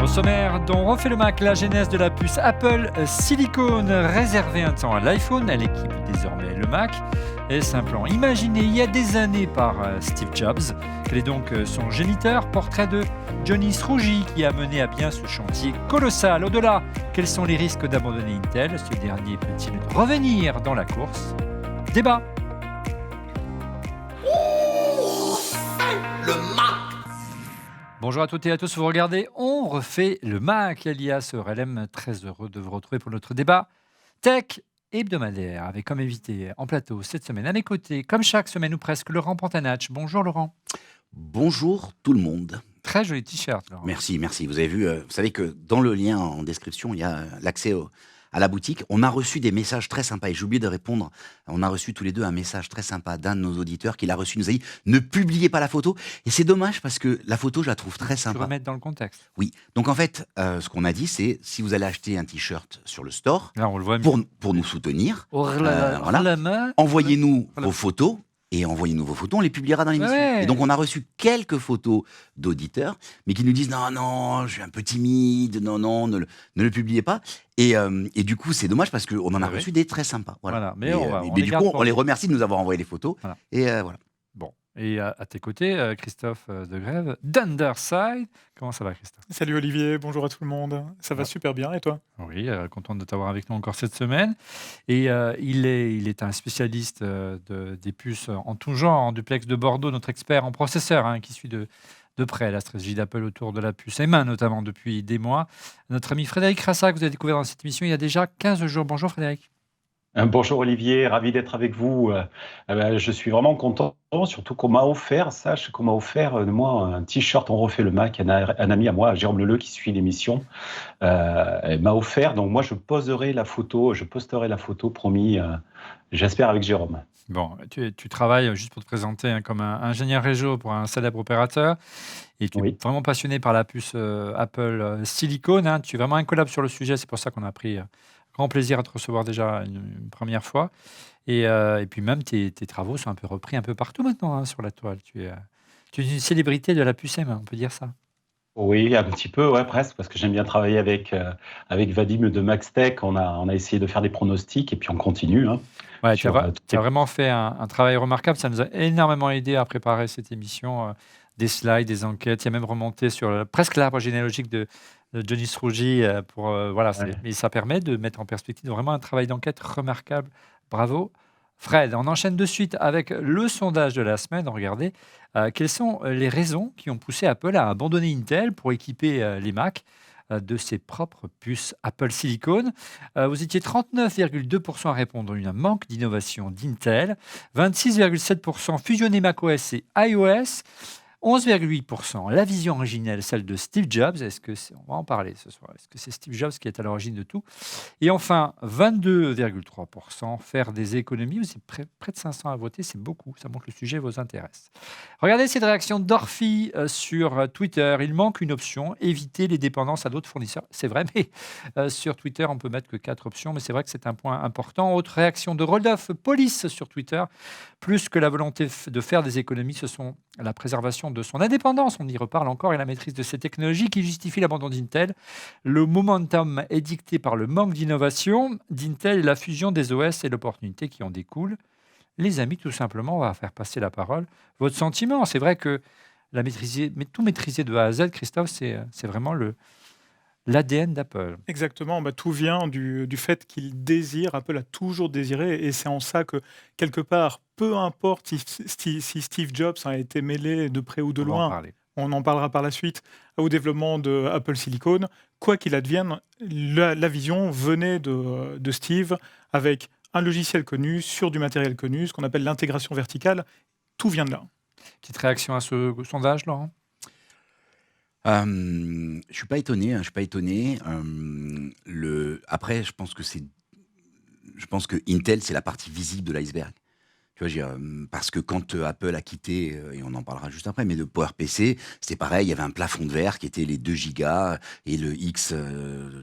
sommaire, dont refait le Mac la genèse de la puce Apple Silicon, réservée un temps à l'iPhone, elle équipe désormais le Mac. Est-ce un plan imaginé il y a des années par Steve Jobs? Quel est donc son géniteur? Portrait de Johnny Srouji qui a mené à bien ce chantier colossal. Au-delà, quels sont les risques d'abandonner Intel? Ce dernier peut-il revenir dans la course? Débat. Le Mac. Bonjour à toutes et à tous, vous regardez On refait le Mac, alias RLM, très heureux de vous retrouver pour notre débat tech hebdomadaire, avec comme invité en plateau cette semaine à mes côtés, comme chaque semaine ou presque, Laurent Pantanach. Bonjour Laurent. Bonjour tout le monde. Très joli t-shirt Laurent. Merci. Vous avez vu, vous savez que dans le lien en description, il y a l'accès à la boutique. On a reçu des messages très sympas et j'ai oublié de répondre. On a reçu tous les deux un message très sympa d'un de nos auditeurs qui l'a reçu. Il nous a dit ne publiez pas la photo. Et c'est dommage parce que la photo, je la trouve très Tu sympa. remettre dans le contexte. Oui. Donc en fait, ce qu'on a dit, c'est si vous allez acheter un t-shirt sur le store Là, on le voit mieux. pour nous soutenir, Voilà. envoyez-nous Voilà. vos photos. Et envoyez-nous vos photos, on les publiera dans l'émission. Ouais. Et donc, on a reçu quelques photos d'auditeurs, mais qui nous disent non, je suis un peu timide, non, ne le publiez pas. Et du coup, c'est dommage parce qu'on en a Ouais. reçu des très sympas. Voilà. Mais on les du garde coup, pour on les nous. remercie de nous avoir envoyé les photos. Voilà. Et voilà. Bon. Et à tes côtés, Christophe Degrève, d'Underside. Comment ça va, Christophe? Salut Olivier, bonjour à tout le monde. Ça va Ouais. super bien et toi? Oui, content de t'avoir avec nous encore cette semaine. Et il est un spécialiste des puces en tout genre, en duplex de Bordeaux, notre expert en processeur, qui suit de près la stratégie d'Apple autour de la puce M1 notamment depuis des mois. Notre ami Frédéric Rassac, que vous avez découvert dans cette émission il y a déjà 15 jours. Bonjour Frédéric. Bonjour Olivier, ravi d'être avec vous. Je suis vraiment content, surtout qu'on m'a offert, sache qu'on m'a offert moi un t-shirt On refait le Mac, un ami à moi, Jérôme Leleu, qui suit l'émission, m'a offert. Donc moi je posterai la photo, promis, j'espère avec Jérôme. Bon, tu travailles, juste pour te présenter, comme un ingénieur réseau pour un célèbre opérateur. Et tu es Oui. vraiment passionné par la puce Apple Silicon. Tu es vraiment un collab sur le sujet. C'est pour ça qu'on a pris grand plaisir à te recevoir déjà une première fois. Et puis même, tes travaux sont un peu repris un peu partout maintenant sur la toile. Tu es une célébrité de la puce M, on peut dire ça. Oui, un petit peu, ouais, presque, parce que j'aime bien travailler avec Vadim de MaxTech. On a essayé de faire des pronostics et puis on continue. Ouais, tu sur, as vraiment fait un travail remarquable. Ça nous a énormément aidé à préparer cette émission. Des slides, des enquêtes. Il y a même remonté sur presque l'arbre généalogique de Johnny Srouji. Voilà, Ouais. mais ça permet de mettre en perspective vraiment un travail d'enquête remarquable. Bravo. Fred, on enchaîne de suite avec le sondage de la semaine. Regardez, quelles sont les raisons qui ont poussé Apple à abandonner Intel pour équiper les Mac de ses propres puces Apple Silicon. Vous étiez 39,2% à répondre à un manque d'innovation d'Intel, 26,7% fusionner macOS et iOS, 11,8% la vision originelle, celle de Steve Jobs. On va en parler ce soir. Est-ce que c'est Steve Jobs qui est à l'origine de tout? Et enfin, 22,3% faire des économies. Vous êtes près de 500 à voter, c'est beaucoup. Ça montre que le sujet vous intéresse. Regardez cette réaction d'Orphy sur Twitter. Il manque une option, éviter les dépendances à d'autres fournisseurs. C'est vrai, mais sur Twitter, on peut mettre que 4 options, mais c'est vrai que c'est un point important. Autre réaction de Rodolphe Police sur Twitter. Plus que la volonté de faire des économies, ce sont la préservation de son indépendance, on y reparle encore, et la maîtrise de ces technologies qui justifient l'abandon d'Intel. Le momentum est dicté par le manque d'innovation d'Intel et la fusion des OS et l'opportunité qui en découle. Les amis, tout simplement, on va faire passer la parole. Votre sentiment, c'est vrai que tout maîtriser de A à Z, Christophe, c'est vraiment l'ADN d'Apple. Exactement, tout vient du fait Apple a toujours désiré, et c'est en ça que, quelque part, peu importe si Steve Jobs a été mêlé de près ou de On va en loin, parler. on en parlera par la suite, au développement de Apple Silicon, quoi qu'il advienne, la vision venait de Steve avec un logiciel connu sur du matériel connu, ce qu'on appelle l'intégration verticale. Tout vient de là. Petite réaction à ce sondage, Laurent? Je suis pas étonné. Après, je pense que Intel, c'est la partie visible de l'iceberg. Tu vois, parce que quand Apple a quitté, et on en parlera juste après, mais le PowerPC, c'était pareil, il y avait un plafond de verre qui était les 2 gigas et le X,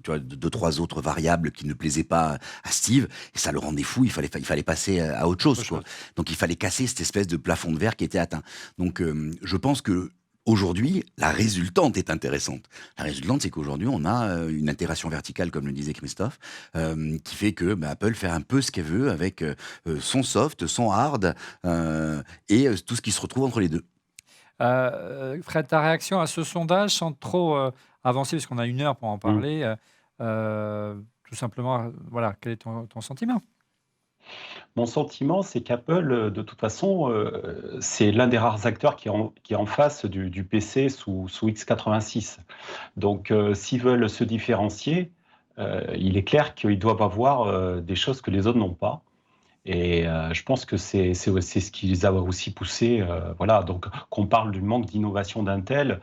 tu vois, 2-3 autres variables qui ne plaisaient pas à Steve, et ça le rendait fou, il fallait passer à autre chose, quoi. Donc il fallait casser cette espèce de plafond de verre qui était atteint. Donc je pense que Aujourd'hui, la résultante est intéressante. La résultante, c'est qu'aujourd'hui, on a une intégration verticale, comme le disait Christophe, qui fait que Apple fait un peu ce qu'elle veut avec son soft, son hard, tout ce qui se retrouve entre les deux. Fred, ta réaction à ce sondage, sans trop avancer, parce qu'on a 1 heure pour en parler, tout simplement, voilà, quel est ton sentiment? Mon sentiment, c'est qu'Apple, de toute façon, c'est l'un des rares acteurs qui est en face du PC sous x86. Donc, s'ils veulent se différencier, il est clair qu'ils doivent avoir des choses que les autres n'ont pas. Et je pense que c'est ce qui les a aussi poussés. Voilà, donc qu'on parle du manque d'innovation d'Intel,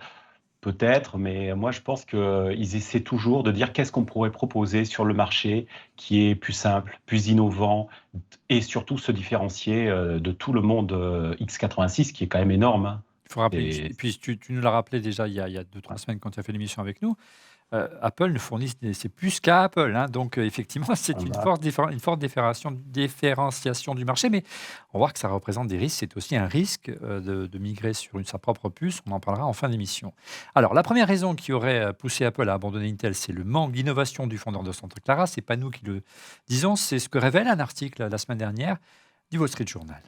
peut-être, mais moi je pense qu'ils essaient toujours de dire qu'est-ce qu'on pourrait proposer sur le marché qui est plus simple, plus innovant et surtout se différencier de tout le monde x86 qui est quand même énorme. Hein. Il faut rappeler, Et- et puis tu nous l'as rappelé déjà il y a 2-3 semaines quand tu as fait l'émission avec nous, Apple ne fournit, c'est plus qu'à Apple, hein, donc effectivement, c'est une Voilà. forte différenciation du marché, mais on va voir que ça représente des risques. C'est aussi un risque de migrer sur sa propre puce. On en parlera en fin d'émission. Alors, la première raison qui aurait poussé Apple à abandonner Intel, c'est le manque d'innovation du fondeur de Santa Clara. C'est pas nous qui le disons, c'est ce que révèle un article la semaine dernière du Wall Street Journal.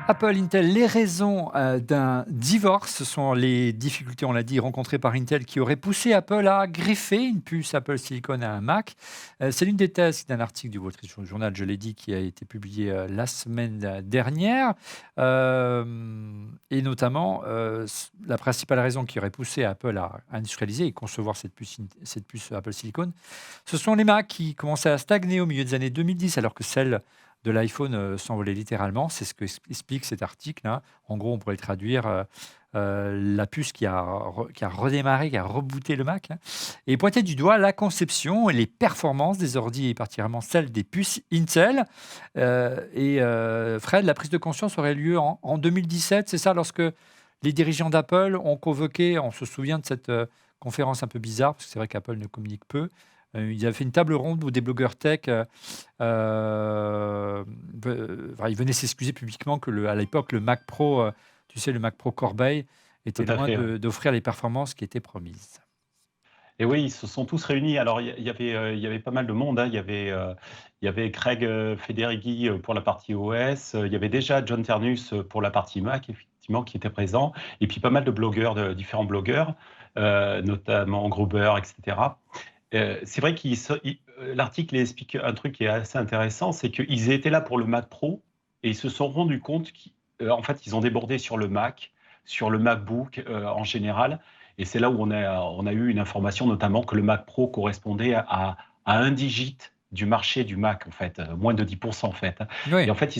Apple, Intel, les raisons d'un divorce, ce sont les difficultés, on l'a dit, rencontrées par Intel qui auraient poussé Apple à greffer une puce Apple Silicon à un Mac. C'est l'une des thèses d'un article du Wall Street Journal, je l'ai dit, qui a été publié la semaine dernière. Et notamment, la principale raison qui aurait poussé Apple à industrialiser et concevoir cette puce Apple Silicon, ce sont les Macs qui commençaient à stagner au milieu des années 2010, alors que celles de l'iPhone s'envolait littéralement. C'est ce que explique cet article, hein. En gros, on pourrait le traduire la puce qui a redémarré, qui a rebooté le Mac, hein, et pointer du doigt la conception et les performances des ordi, et particulièrement celles des puces Intel. Fred, la prise de conscience aurait lieu en 2017, c'est ça, lorsque les dirigeants d'Apple ont convoqué, on se souvient de cette conférence un peu bizarre, parce que c'est vrai qu'Apple ne communique peu. Ils avaient fait une table ronde où des blogueurs tech ils venaient s'excuser publiquement que à l'époque, le Mac Pro, tu sais, le Mac Pro Corbeil, était Tout à loin fait. Ouais. d'offrir les performances qui étaient promises. Et oui, ils se sont tous réunis. Alors, il y avait pas mal de monde. Hein. Il y avait Craig Federighi pour la partie OS. Il y avait déjà John Ternus pour la partie Mac, effectivement, qui était présent. Et puis pas mal de blogueurs, de différents blogueurs, notamment Gruber, etc. C'est vrai l'article explique un truc qui est assez intéressant, c'est qu'ils étaient là pour le Mac Pro et ils se sont rendus compte qu'en fait, ils ont débordé sur le Mac, sur le MacBook en général. Et c'est là où on a eu une information, notamment que le Mac Pro correspondait à un digit du marché du Mac, en fait, moins de 10% en fait. Oui. Et en fait,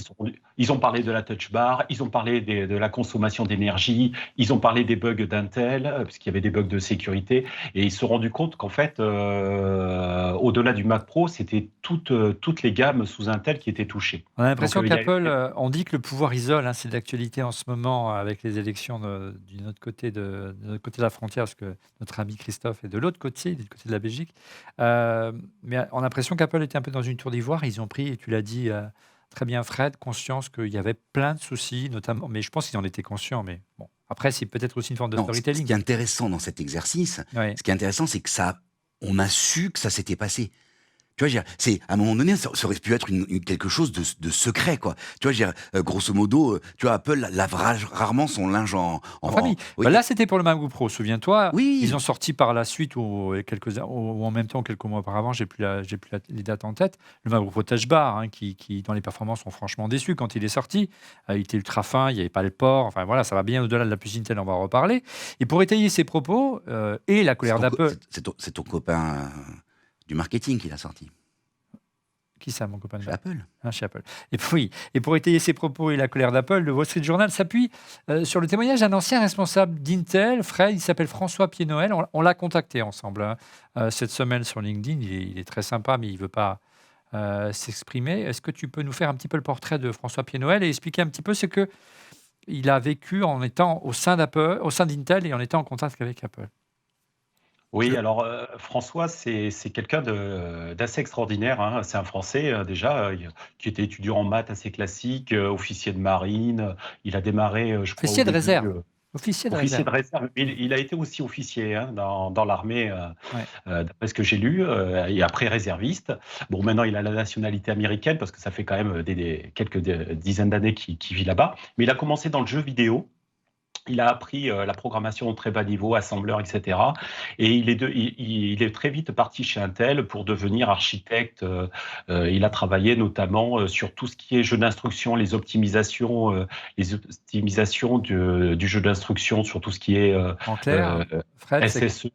ils ont parlé de la touch bar, ils ont parlé de la consommation d'énergie, ils ont parlé des bugs d'Intel, puisqu'il y avait des bugs de sécurité, et ils se sont rendus compte qu'en fait, au-delà du Mac Pro, c'était toutes les gammes sous Intel qui étaient touchées. On a l'impression Donc, il y a- qu'Apple, on dit que le pouvoir isole, hein, c'est de l'actualité en ce moment avec les élections de notre côté de notre côté de la frontière, parce que notre ami Christophe est de l'autre côté, du côté de la Belgique. Mais on a l'impression qu'Apple était un peu dans une tour d'ivoire. Ils ont pris, et tu l'as dit très bien Fred, conscience qu'il y avait plein de soucis, notamment, mais je pense qu'ils en étaient conscients. Mais bon, après, c'est peut-être aussi une forme de Non, ce qui storytelling. est intéressant dans cet exercice, Ouais. ce qui est intéressant, c'est que on a su que ça s'était passé. Tu vois, c'est à un moment donné, ça aurait pu être quelque chose de secret, quoi. Tu vois, grosso modo, tu vois, Apple lave rarement son linge En famille. oui, Bah là, c'était pour le MacBook Pro. Souviens-toi, oui, ils ont sorti par la suite, ou en même temps, quelques mois auparavant, j'ai plus les dates en tête, le MacBook Pro Touch Bar, hein, qui, dans les performances, ont franchement déçu quand il est sorti. Il était ultra fin, il n'y avait pas le port. Enfin voilà, ça va bien au-delà de la puce Intel, on va en reparler. Et pour étayer ses propos et la colère d'Apple. c'est ton copain du marketing qui l'a sorti. Qui ça, mon copain de Chez Apple. Chez Apple. Et pour étayer ses propos et la colère d'Apple, le Wall Street Journal s'appuie sur le témoignage d'un ancien responsable d'Intel, Fred, il s'appelle François Pied-Noël. On l'a contacté ensemble cette semaine sur LinkedIn. Il est très sympa, mais il ne veut pas s'exprimer. Est-ce que tu peux nous faire un petit peu le portrait de François Pied-Noël et expliquer un petit peu ce qu'il a vécu en étant au sein d'Intel et en étant en contact avec Apple? Oui, Je- alors François, c'est quelqu'un d'assez extraordinaire, hein. C'est un Français déjà qui était étudiant en maths assez classique, officier de marine. Il a démarré, je crois, au Officier de début, réserve. Officier de officier réserve. de réserve. Il a été aussi officier hein, dans l'armée, Ouais. d'après ce que j'ai lu, et après réserviste. Bon, maintenant, il a la nationalité américaine parce que ça fait quand même quelques dizaines d'années qu'il vit là-bas. Mais il a commencé dans le jeu vidéo. Il a appris la programmation au très bas niveau, assembleur, etc. Et il est très vite parti chez Intel pour devenir architecte. Il a travaillé notamment sur tout ce qui est jeu d'instruction, les optimisations du jeu d'instruction, sur tout ce qui est En clair, euh, Fred, SSE.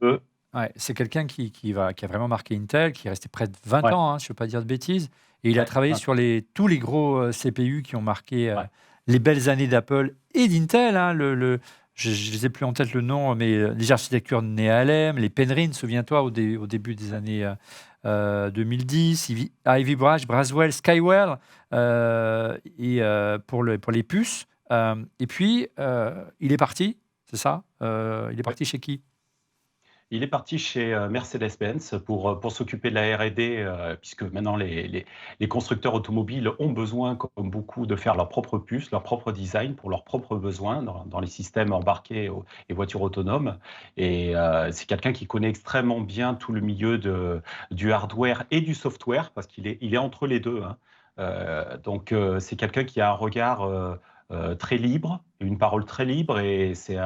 c'est quelqu'un qui a vraiment marqué Intel, qui est resté près de 20 Ouais, ans, hein, je ne veux pas dire de bêtises. Et il a ouais, travaillé ouais, sur tous les gros CPU qui ont marqué ouais. les belles années d'Apple et d'Intel, hein. Je ne les ai plus en tête le nom, mais les architectures NeALM, les Penryn, souviens-toi, au début des années 2010, Ivy Bridge, Braswell, Skywell, pour les puces. Et puis, il est parti, c'est ça. Il est Ouais. parti chez qui? Il est parti chez Mercedes-Benz pour s'occuper de la R&D, puisque maintenant les constructeurs automobiles ont besoin, comme beaucoup, de faire leurs propres puces, leur propre design pour leurs propres besoins dans les systèmes embarqués et voitures autonomes. Et c'est quelqu'un qui connaît extrêmement bien tout le milieu du hardware et du software, parce il est entre les deux, hein. Donc c'est quelqu'un qui a un regard très libre, une parole très libre, et c'est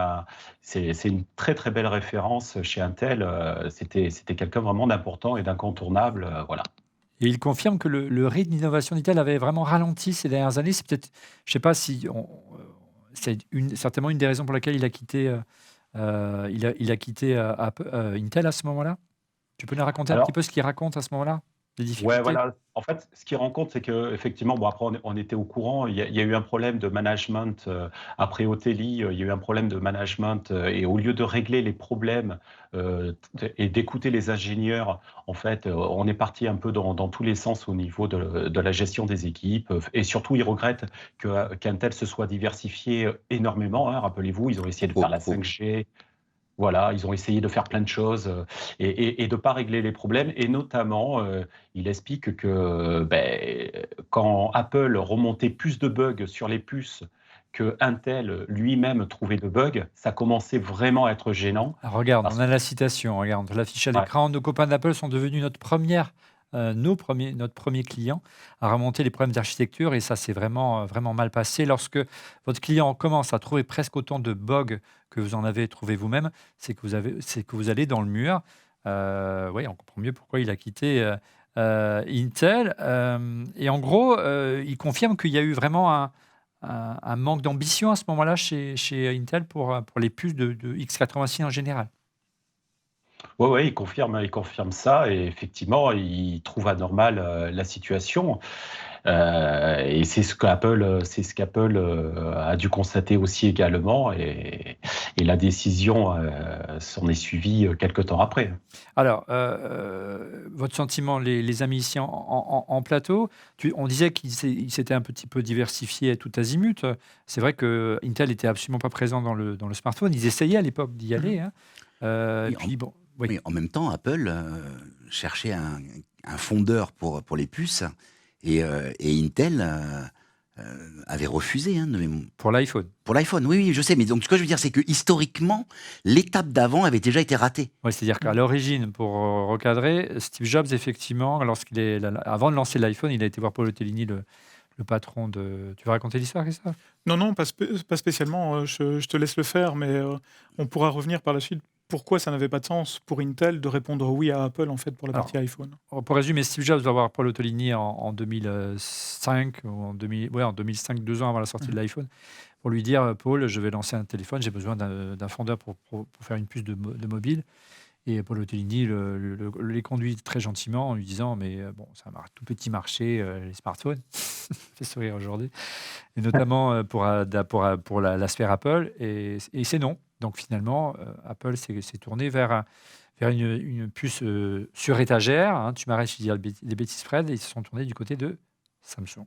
une très très belle référence chez Intel. C'était quelqu'un vraiment d'important et d'incontournable. Voilà. Et il confirme que le rythme d'innovation d'Intel avait vraiment ralenti ces dernières années. C'est peut-être, je ne sais pas si c'est certainement une des raisons pour laquelle il a quitté, il a quitté Intel à ce moment-là. Tu peux nous raconter un petit Alors, peu ce qu'il raconte à ce moment-là, les ouais, difficultés? voilà. En fait, ce qu'il rencontre, c'est que effectivement, bon après on était au courant. Il y a eu un problème de management après Otelli. Il y a eu un problème de management et au lieu de régler les problèmes et d'écouter les ingénieurs, en fait, on est parti un peu dans tous les sens au niveau de la gestion des équipes. Et surtout, il regrette qu'Intel se soit diversifié énormément, hein. Rappelez-vous, ils ont essayé de faire la Trop. 5G. Voilà, ils ont essayé de faire plein de choses et de ne pas régler les problèmes. Et notamment, il explique que quand Apple remontait plus de bugs sur les puces que Intel lui-même trouvait de bugs, ça commençait vraiment à être gênant. Ah, regarde, on Parce a que, la citation, regarde, on l'affiche à ouais, l'écran. Nos copains d'Apple sont devenus notre premier client à remonter les problèmes d'architecture et ça s'est vraiment mal passé. Lorsque votre client commence à trouver presque autant de bugs que vous en avez trouvé vous-même, c'est que vous allez dans le mur. Oui, on comprend mieux pourquoi il a quitté Intel. Et en gros, il confirme qu'il y a eu vraiment un manque d'ambition à ce moment-là chez Intel pour les puces de x86 en général. ouais, ouais, il confirme ça et effectivement, il trouve anormal la situation. Et c'est ce qu'Apple a dû constater aussi également, et la décision s'en est suivie quelques temps après. Alors, votre sentiment, les amis ici en plateau, on disait qu'il s'était un petit peu diversifié à tout azimut. C'est vrai que Intel était absolument pas présent dans le smartphone. Ils essayaient à l'époque d'y Mhm. aller, hein. Et Oui, puis bon, oui. oui, en même temps, Apple cherchait un fondeur pour les puces et Intel avait refusé hein, Pour l'iPhone. pour l'iPhone. Oui, oui, je sais, mais donc ce que je veux dire, c'est que historiquement, l'étape d'avant avait déjà été ratée. Ouais, c'est-à-dire qu'à l'origine, pour recadrer, Steve Jobs, effectivement, avant de lancer l'iPhone, il a été voir Paul Otellini, le patron de. Tu veux raconter l'histoire, Christophe? Non, non, pas spécialement. Je te laisse le faire, mais on pourra revenir par la suite. Pourquoi ça n'avait pas de sens pour Intel de répondre oui à Apple en fait pour la Alors, partie iPhone? pour résumer, Steve Jobs va voir Paul Otellini en 2005, ou en 2005, 2 ans avant la sortie de Mhm. l'iPhone, pour lui dire, Paul, je vais lancer un téléphone, j'ai besoin d'un fondeur pour faire une puce de mobile. Et Paul Otellini les conduit très gentiment en lui disant, mais bon, c'est un tout petit marché, les smartphones, ça fait sourire aujourd'hui, et notamment pour la sphère Apple, et c'est non. Donc finalement, Apple s'est tourné vers une puce sur étagère, hein. Tu m'arrêtes si je dis des bêtises, Fred, et ils se sont tournés du côté de Samsung.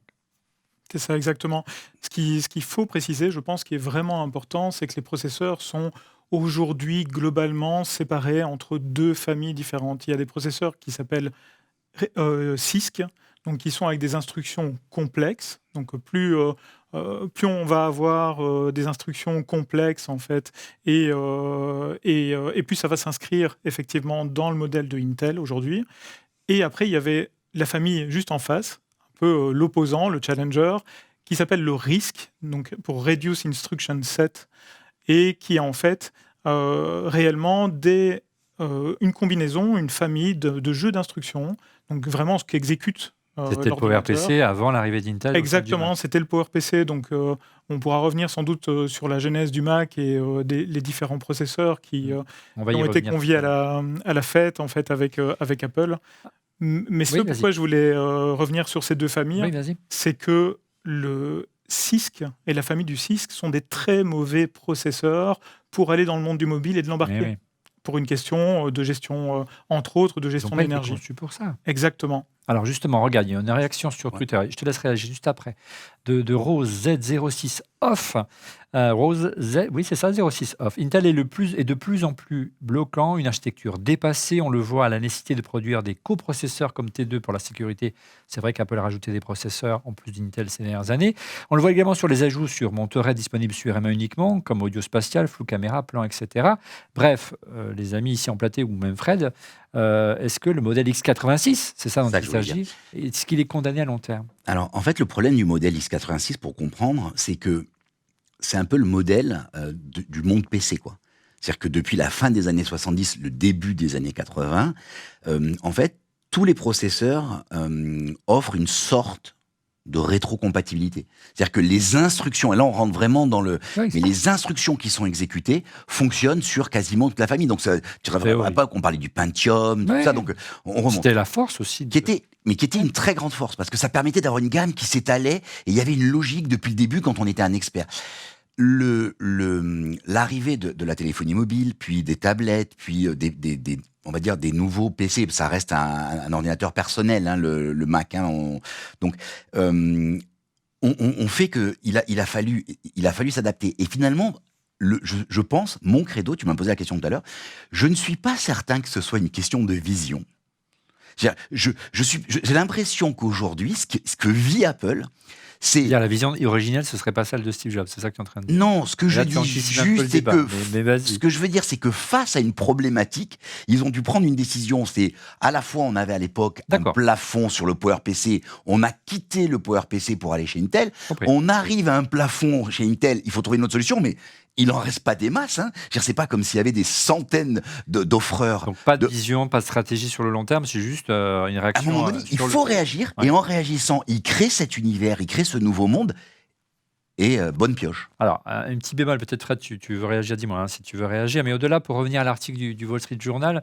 C'est ça exactement. Ce qu'il faut préciser, je pense, qui est vraiment important, c'est que les processeurs sont aujourd'hui globalement séparés entre deux familles différentes. Il y a des processeurs qui s'appellent CISC, donc qui sont avec des instructions complexes. Donc plus on va avoir des instructions complexes en fait, et plus ça va s'inscrire effectivement dans le modèle de Intel aujourd'hui. Et après, il y avait la famille juste en face, un peu l'opposant, le challenger, qui s'appelle le RISC, donc pour Reduce Instruction Set, et qui est en fait réellement une combinaison, une famille de jeux d'instructions, donc vraiment ce qu'exécute C'était le l'ordinateur. PowerPC avant l'arrivée d'Intel. Exactement, c'était le PowerPC. Donc, on pourra revenir sans doute sur la genèse du Mac et les différents processeurs qui On va y ont été revenir conviés tout à l'heure. à la fête en fait avec Apple. Mais ce Oui, pourquoi vas-y. je voulais revenir sur ces deux familles, Oui, vas-y. c'est que le CISC et la famille du CISC sont des très mauvais processeurs pour aller dans le monde du mobile et de l'embarquer. Oui. Pour une question de gestion, entre autres, de Ils n'ont gestion pas été d'énergie. conçus pour ça. Exactement. Alors justement, regarde, il y a une réaction sur Ouais. Twitter, je te laisse réagir juste après, de Rose Z06 Off. Rose Z, oui c'est ça, 06 Off. Intel est de plus en plus bloquant, une architecture dépassée, on le voit à la nécessité de produire des coprocesseurs comme T2 pour la sécurité. C'est vrai qu'Apple a rajouté des processeurs en plus d'Intel ces dernières années. On le voit également sur les ajouts sur Monterey disponibles sur RMA uniquement, comme audio spatial, flou caméra, plan, etc. Bref, les amis ici en platé ou même Fred, est-ce que le modèle X86, c'est ça dont Ça il que je voulais s'agit, est-ce qu'il est condamné à long terme? Alors, en fait, le problème du modèle x86, pour comprendre, c'est que c'est un peu le modèle du monde PC, quoi. C'est-à-dire que depuis la fin des années 70, le début des années 80, en fait, tous les processeurs offrent une sorte de rétrocompatibilité. C'est-à-dire que les instructions, et là on rentre vraiment dans le... Oui, Mais les instructions qui sont exécutées fonctionnent sur quasiment toute la famille. Donc, ça, tu ne Théorie. pas qu'on parlait du Pentium, tout Ouais. ça. Donc, on remonte. c'était la force aussi. Qui était une très grande force, parce que ça permettait d'avoir une gamme qui s'étalait, et il y avait une logique depuis le début quand on était un expert. L'arrivée de la téléphonie mobile, puis des tablettes, puis on va dire des nouveaux PC, ça reste un ordinateur personnel, hein, le Mac. Hein, donc, on fait que il a fallu s'adapter. Et finalement, je pense, mon credo, tu m'as posé la question tout à l'heure, je ne suis pas certain que ce soit une question de vision. J'ai l'impression qu'aujourd'hui, ce que vit Apple, c'est... Dire la vision originelle, ce serait pas celle de Steve Jobs, c'est ça que tu es en train de dire. Non, ce que je Là, tu dis anticipes un peu le juste, c'est débat, que... mais vas-y. Ce que je veux dire, c'est que face à une problématique, ils ont dû prendre une décision. C'est à la fois, on avait à l'époque un D'accord. plafond sur le PowerPC, on a quitté le PowerPC pour aller chez Intel, Compris. on arrive à un plafond chez Intel, il faut trouver une autre solution, mais il en reste pas des masses. Hein. Je veux dire, c'est pas comme s'il y avait des centaines d'offreurs. Donc pas de vision, pas de stratégie sur le long terme, c'est juste une À un réaction. moment donné, il sur faut réagir, Ouais. et en réagissant, il crée cet univers, il crée ce nouveau monde, et bonne pioche. Alors, un petit bémol, peut-être Fred, tu veux réagir, dis-moi hein, si tu veux réagir. Mais au-delà, pour revenir à l'article du Wall Street Journal,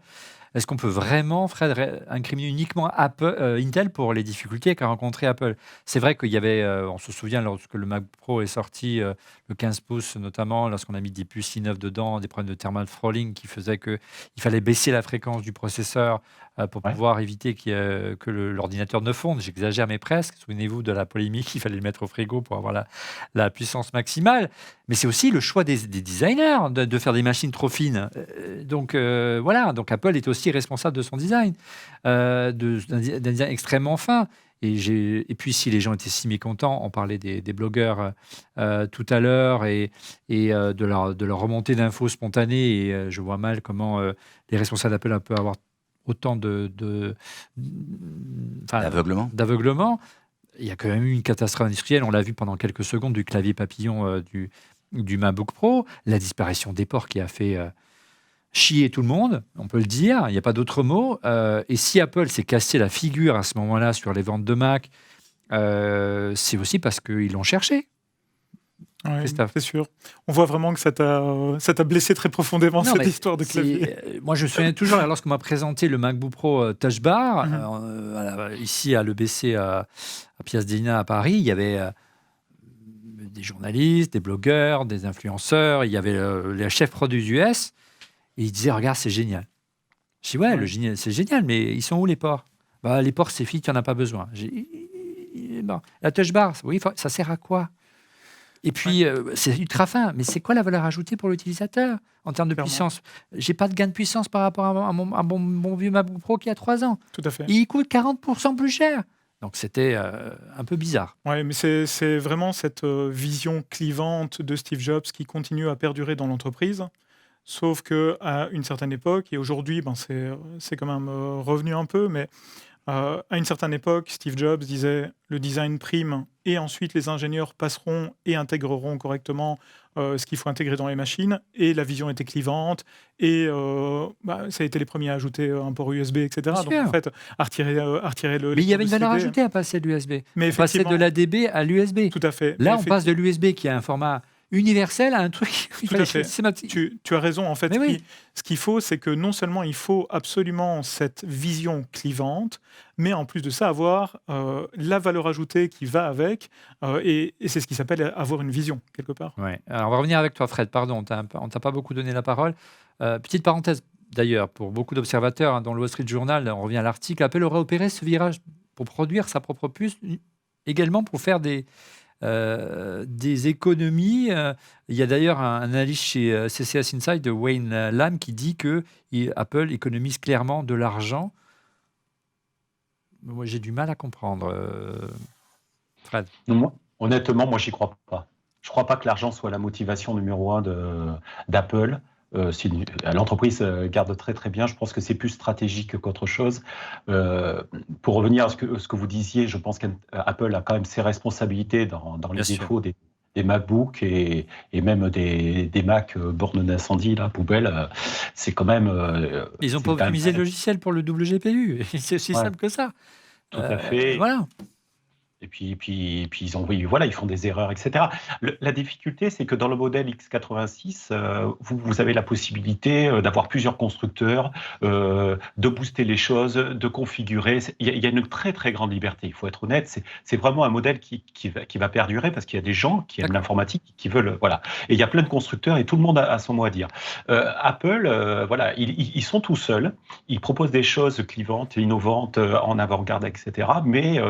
est-ce qu'on peut vraiment, Fred, incriminer uniquement Intel pour les difficultés qu'a rencontré Apple? C'est vrai qu'il y avait, on se souvient, lorsque le Mac Pro est sorti, le 15 pouces notamment, lorsqu'on a mis des puces i9 dedans, des problèmes de thermal throttling qui faisaient qu'il fallait baisser la fréquence du processeur pour Ouais. pouvoir éviter que l'ordinateur ne fonde. J'exagère, mais presque. Souvenez-vous de la polémique, il fallait le mettre au frigo pour avoir la puissance maximale. Mais c'est aussi le choix des designers de faire des machines trop fines. Donc voilà, donc Apple est aussi responsable de son design, d'un design extrêmement fin. Et puis si les gens étaient si mécontents, on parlait des blogueurs tout à l'heure et de leur remontée d'infos spontanées. Et je vois mal comment les responsables d'Apple peuvent avoir autant d'aveuglement. Il y a quand même eu une catastrophe industrielle, on l'a vu pendant quelques secondes, du clavier papillon du MacBook Pro, la disparition des ports qui a fait chier tout le monde, on peut le dire, il n'y a pas d'autre mot. Et si Apple s'est cassé la figure à ce moment-là sur les ventes de Mac, c'est aussi parce qu'ils l'ont cherché. Ouais, Christophe. c'est sûr. On voit vraiment que ça t'a blessé très profondément, Non, cette mais histoire de clavier. moi, je me souviens toujours, lorsqu'on m'a présenté le MacBook Pro Touch Bar, ici à l'EBC à Piazzetta à Paris, il y avait des journalistes, des blogueurs, des influenceurs, il y avait les chefs produits US, et ils disaient, regarde, c'est génial. Je dis, ouais. C'est génial, mais ils sont où les ports? Les ports, c'est fini, tu n'en as pas besoin. Bon, la Touch Bar, oui, ça sert à quoi? Et puis, c'est ultra fin. Mais c'est quoi la valeur ajoutée pour l'utilisateur en termes de Clairement. puissance? J'ai pas de gain de puissance par rapport à mon bon vieux MacBook Pro qui a 3 ans. Tout à fait. Et il coûte 40% plus cher. Donc, c'était un peu bizarre. Ouais, mais c'est vraiment cette vision clivante de Steve Jobs qui continue à perdurer dans l'entreprise. Sauf qu'à une certaine époque, et aujourd'hui, c'est quand même revenu un peu, mais à une certaine époque, Steve Jobs disait le design prime et ensuite les ingénieurs passeront et intégreront correctement ce qu'il faut intégrer dans les machines. Et la vision était clivante et ça a été les premiers à ajouter un port USB, etc. Bien Donc en sûr. fait, à retirer le Mais il y avait lecteur une de valeur CD. ajoutée à passer de l'USB. Mais On passait de effectivement, l'ADB à l'USB. tout à fait. Là, Mais on passe de l'USB qui a un format universel à un truc. Tout à fait. Tu as raison. En fait, Mais oui. ce qu'il faut, c'est que non seulement il faut absolument cette vision clivante, mais en plus de ça, avoir la valeur ajoutée qui va avec. Et c'est ce qui s'appelle avoir une vision, quelque part. Ouais. Alors, on va revenir avec toi, Fred. Pardon, on t'a pas beaucoup donné la parole. Petite parenthèse, d'ailleurs, pour beaucoup d'observateurs, dans le Wall Street Journal, on revient à l'article, Apple aurait opéré ce virage pour produire sa propre puce, également pour faire des économies. Il y a d'ailleurs un analyste chez CCS Insight de Wayne Lam qui dit que Apple économise clairement de l'argent. Moi, j'ai du mal à comprendre. Fred. Honnêtement, moi, j'y crois pas. Je crois pas que l'argent soit la motivation numéro 1 d'Apple. L'entreprise garde très très bien. Je pense que c'est plus stratégique qu'autre chose. Pour revenir à ce que vous disiez, je pense qu'Apple a quand même ses responsabilités dans les défauts des MacBooks et même des Mac bornes d'incendie, là, poubelle. C'est quand même. Ils n'ont pas optimisé le logiciel pour le double GPU. C'est aussi simple que ça. Tout à fait. Voilà. Et puis ils font des erreurs, etc. La difficulté, c'est que dans le modèle x86, vous avez la possibilité d'avoir plusieurs constructeurs, de booster les choses, de configurer. Il y a une très très grande liberté. Il faut être honnête. C'est vraiment un modèle qui va perdurer parce qu'il y a des gens qui aiment l'informatique, qui veulent voilà. Et il y a plein de constructeurs et tout le monde a son mot à dire. Apple, voilà, ils sont tout seuls. Ils proposent des choses clivantes, innovantes, en avant-garde, etc. Mais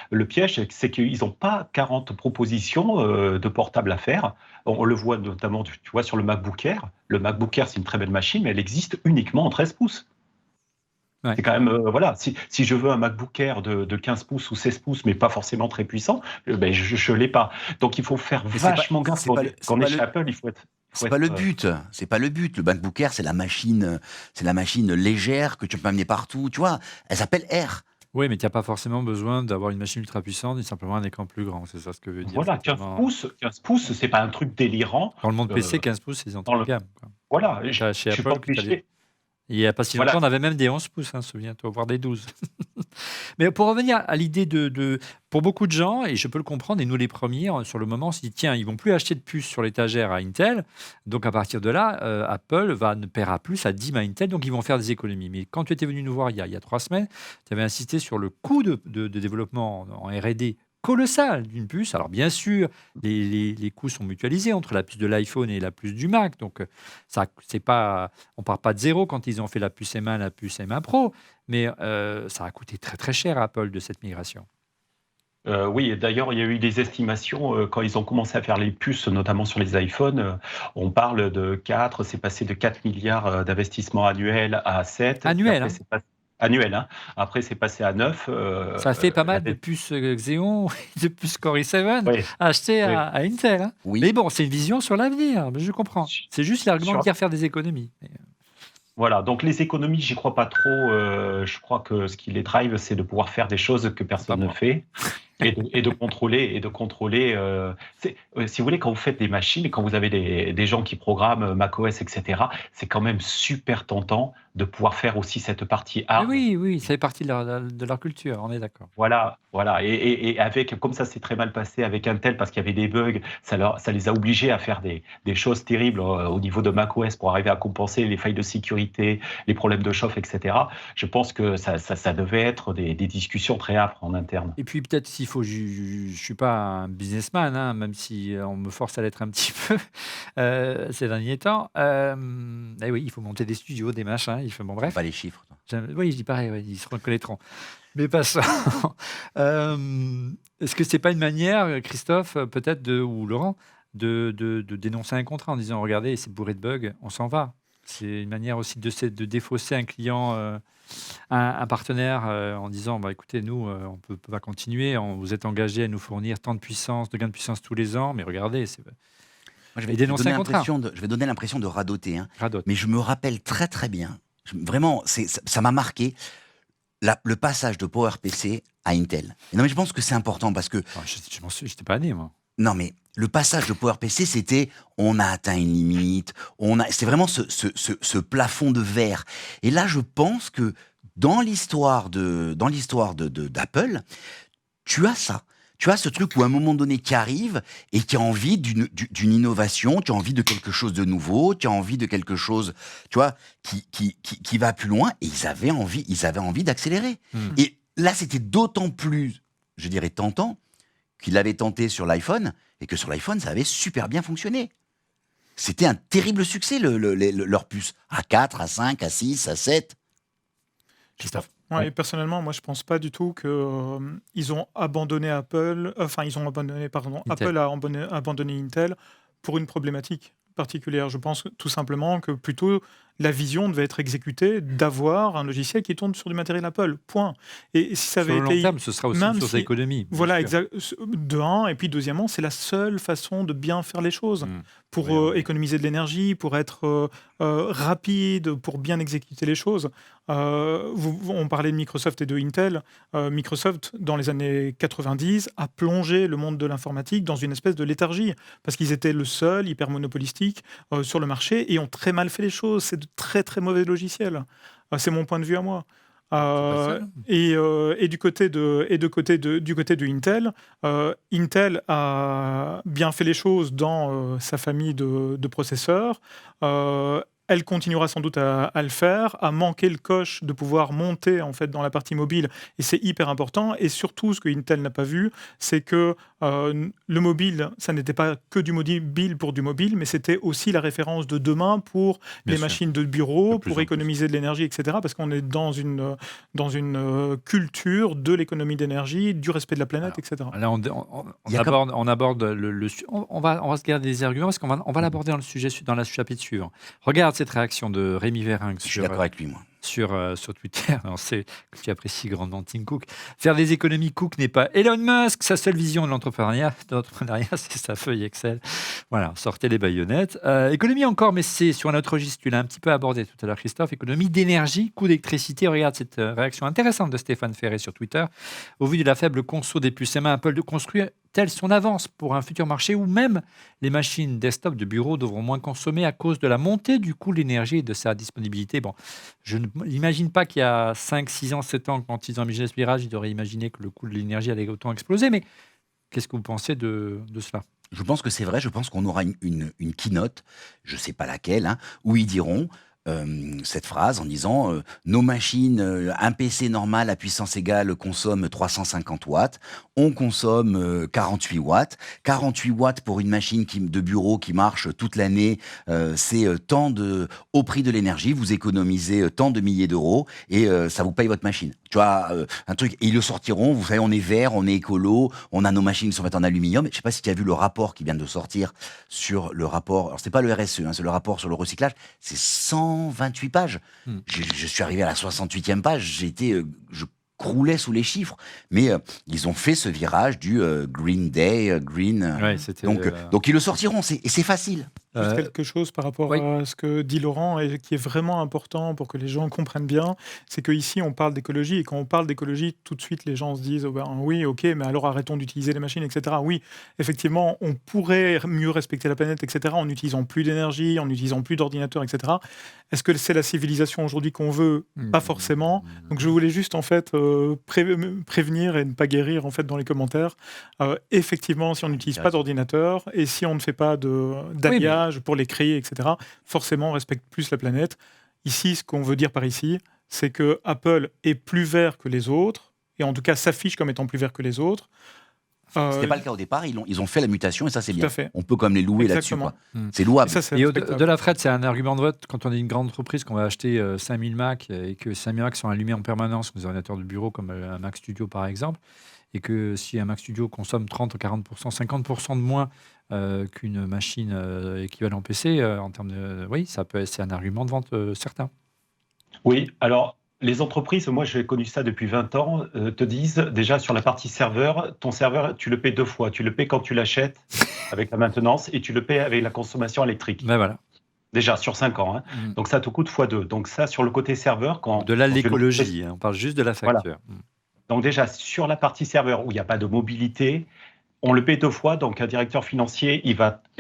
le piège, c'est qu'ils n'ont pas 40 propositions de portables à faire. On le voit notamment, tu vois, sur le MacBook Air. Le MacBook Air, c'est une très belle machine, mais elle existe uniquement en 13 pouces. Ouais. C'est quand même, voilà, si je veux un MacBook Air de 15 pouces ou 16 pouces, mais pas forcément très puissant, ben je ne l'ai pas. Donc il faut faire vachement gaffe. Quand on est chez Apple, il faut être... C'est pas le but. C'est pas le but. Le MacBook Air, c'est la machine légère que tu peux amener partout. Tu vois, elle s'appelle Air. Oui, mais tu n'as pas forcément besoin d'avoir une machine ultra puissante et simplement un écran plus grand. C'est ça ce que veut dire. Voilà, 15 pouces, c'est pas un truc délirant. Dans le monde PC, 15 pouces, c'est entrée de gamme. Quoi. Voilà. Chez Apple, il n'y a pas si longtemps, on avait même des 11 pouces, souviens-toi, voire des 12. Mais pour revenir à l'idée pour beaucoup de gens, et je peux le comprendre, et nous les premiers, sur le moment, on s'est dit, tiens, ils vont plus acheter de puces sur l'étagère à Intel, donc à partir de là, Apple ne paiera plus sa dîme à Intel, donc ils vont faire des économies. Mais quand tu étais venu nous voir il y a 3 semaines, tu avais insisté sur le coût de développement en R&D colossal d'une puce. Alors bien sûr, les coûts sont mutualisés entre la puce de l'iPhone et la puce du Mac. Donc on ne part pas de zéro quand ils ont fait la puce M1, la puce M1 Pro. Mais ça a coûté très très cher à Apple de cette migration. Oui, d'ailleurs, il y a eu des estimations quand ils ont commencé à faire les puces, notamment sur les iPhones. On parle de 4, c'est passé de 4 milliards d'investissements annuels à 7. Annuel, Annuel, hein. Après, c'est passé à 9. Ça fait pas mal de puces Xeon, de puces Core i7 achetées à Intel. Hein. Oui. Mais bon, c'est une vision sur l'avenir, je comprends. C'est juste l'argument de dire faire des économies. Voilà, donc les économies, j'y crois pas trop. Je crois que ce qui les drive, c'est de pouvoir faire des choses que personne ne fait. Et de contrôler. Si vous voulez, quand vous faites des machines, quand vous avez des gens qui programment macOS, etc., c'est quand même super tentant de pouvoir faire aussi cette partie hard. Oui, ça fait partie de leur culture, on est d'accord. Voilà. Et avec, comme ça s'est très mal passé avec Intel parce qu'il y avait des bugs, ça les a obligés à faire des choses terribles au niveau de macOS pour arriver à compenser les failles de sécurité, les problèmes de chauffe, etc. Je pense que ça devait être des discussions très âpres en interne. Et puis peut-être je suis pas un businessman, même si on me force à l'être un petit peu ces derniers temps. Et oui, il faut monter des studios, des machins. Bon, bref. Pas les chiffres. Oui, je dis pareil, ils se reconnaîtront. Mais passons. Est-ce que c'est pas une manière, Christophe, peut-être ou Laurent, de dénoncer un contrat en disant regardez, c'est bourré de bugs, on s'en va. C'est une manière aussi de défausser un client, un partenaire en disant bah, écoutez, nous, on ne peut pas continuer, vous êtes engagé à nous fournir tant de puissance, de gains de puissance tous les ans, mais regardez, Moi, et dénoncer un contrat. je vais donner l'impression de radoter, hein. Radote. Mais je me rappelle très très bien, vraiment, ça m'a marqué, le passage de PowerPC à Intel. Et non, mais je pense que c'est important parce que, Alors, j'étais pas né, moi. non mais, le passage de PowerPC, c'était, on a atteint une limite, c'est vraiment ce plafond de verre. Et là, je pense que dans l'histoire d'Apple, tu as ça. Tu as ce truc où à un moment donné qui arrive et qui a envie d'une innovation, tu as envie de quelque chose de nouveau, tu as envie de quelque chose, tu vois, qui va plus loin. Et ils avaient envie d'accélérer. Et là, c'était d'autant plus, je dirais, tentant qu'ils l'avaient tenté sur l'iPhone et que sur l'iPhone, ça avait super bien fonctionné. C'était un terrible succès, leur puce. À 4, à 5, à 6, à 7. Christophe. Ouais, Ouais. et personnellement, moi, je pense pas du tout que ils ont abandonné Apple. Enfin, ils ont abandonné, pardon, Intel. Apple a abandonné Intel pour une problématique particulière. Je pense tout simplement que plutôt la vision devait être exécutée d'avoir un logiciel qui tourne sur du matériel Apple. Point. Et si ça Sur avait le long été terme, ce sera aussi une même source si d'économie. bien voilà, sûr. de un, et puis deuxièmement, c'est la seule façon de bien faire les choses pour Oui, oui. économiser de l'énergie, pour être rapide, pour bien exécuter les choses. On parlait de Microsoft et de Intel. Microsoft, dans les années 90, a plongé le monde de l'informatique dans une espèce de léthargie, parce qu'ils étaient le seul hyper monopolistique sur le marché et ont très mal fait les choses. C'est de très très mauvais logiciels. C'est mon point de vue à moi. seul. Et du côté de Intel, Intel a bien fait les choses dans sa famille de processeurs. Elle continuera sans doute à le faire, à manquer le coche de pouvoir monter en fait dans la partie mobile, et c'est hyper important. Et surtout, ce que Intel n'a pas vu, c'est que le mobile, ça n'était pas que du mobile pour du mobile, mais c'était aussi la référence de demain pour Bien les sûr. machines de De bureau, plus pour en plus. économiser de l'énergie, etc. Parce qu'on est dans une culture de l'économie d'énergie, du respect de la planète, etc. Là, Il y a on aborde on va se garder des arguments parce qu'on va l'aborder dans le chapitre suivant. Regarde cette réaction de Rémi Verrinck Je suis d'accord avec lui, moi. sur Twitter. On sait que tu apprécies grandement Tim Cook. Faire des économies, Cook n'est pas Elon Musk. Sa seule vision de l'entrepreneuriat, c'est sa feuille Excel. Voilà, sortez les baïonnettes. Économie encore, mais c'est sur un autre registre. Tu l'as un petit peu abordé tout à l'heure, Christophe. Économie d'énergie, coût d'électricité. Regarde cette réaction intéressante de Stéphane Ferré sur Twitter. Au vu de la faible conso des puces M1, Apple de construire telle son avance pour un futur marché où même les machines desktop de bureau devront moins consommer à cause de la montée du coût de l'énergie et de sa disponibilité. Bon, je n'imagine pas qu'il y a 5, 6 ans, 7 ans, quand ils ont imaginé ce virage, ils auraient imaginé que le coût de l'énergie allait autant exploser. Mais qu'est-ce que vous pensez de cela? Je pense que c'est vrai, je pense qu'on aura une keynote, je ne sais pas laquelle, hein, où ils diront cette phrase en disant nos machines, un PC normal à puissance égale consomme 350 watts, on consomme 48 watts. 48 watts pour une machine de bureau qui marche toute l'année, c'est au prix de l'énergie, vous économisez tant de milliers d'euros et ça vous paye votre machine. Tu vois, un truc, et ils le sortiront, vous savez, on est vert, on est écolo, on a nos machines qui sont faites en aluminium. Je sais pas si tu as vu le rapport qui vient de sortir sur le rapport, alors c'est pas le RSE, hein, c'est le rapport sur le recyclage, c'est 128 pages. Je suis arrivé à la 68e page, je croulais sous les chiffres, mais ils ont fait ce virage du Green Day, Ouais, c'était, donc ils le sortiront, et c'est facile. Juste quelque chose par rapport oui. à ce que dit Laurent et qui est vraiment important pour que les gens comprennent bien, c'est qu'ici on parle d'écologie et quand on parle d'écologie, tout de suite les gens se disent oh ben, oui, ok, mais alors arrêtons d'utiliser les machines, etc. Oui, effectivement, on pourrait mieux respecter la planète, etc. en n'utilisant plus d'énergie, en n'utilisant plus d'ordinateurs, etc. Est-ce que c'est la civilisation aujourd'hui qu'on veut? Pas forcément. Donc je voulais juste en fait prévenir et ne pas guérir en fait dans les commentaires. Effectivement, si on n'utilise pas d'ordinateur et si on ne fait pas d'alliage pour les créer, etc., forcément, on respecte plus la planète. Ici, ce qu'on veut dire par ici, c'est que Apple est plus vert que les autres, et en tout cas s'affiche comme étant plus vert que les autres. C'était pas le cas au départ, ils ont fait la mutation et ça c'est Tout bien. à fait. On peut quand même les louer là-dessus. Exactement. Quoi. Mm. C'est louable. Et ça, c'est Et respectable. de la Fred, c'est un argument de vote quand on est une grande entreprise, qu'on va acheter 5000 Mac et que 5000 Mac sont allumés en permanence, comme des ordinateurs de bureau, comme un Mac Studio par exemple, et que si un Mac Studio consomme 30, 40%, 50% de moins qu'une machine équivalent PC, en termes de. Oui, c'est un argument de vente certain. Oui, alors les entreprises, moi j'ai connu ça depuis 20 ans, te disent déjà sur la partie serveur, ton serveur, tu le paies 2 fois. Tu le paies quand tu l'achètes avec la maintenance et tu le paies avec la consommation électrique. Ben voilà. Déjà sur 5 ans. Hein. Mm. Donc ça te coûte x2. Donc ça, sur le côté serveur, quand. De là, quand tu l'écologie, on parle juste de la Voilà. facture. Mm. Donc déjà, sur la partie serveur où il n'y a pas de mobilité, on le paie 2 fois. Donc un directeur financier,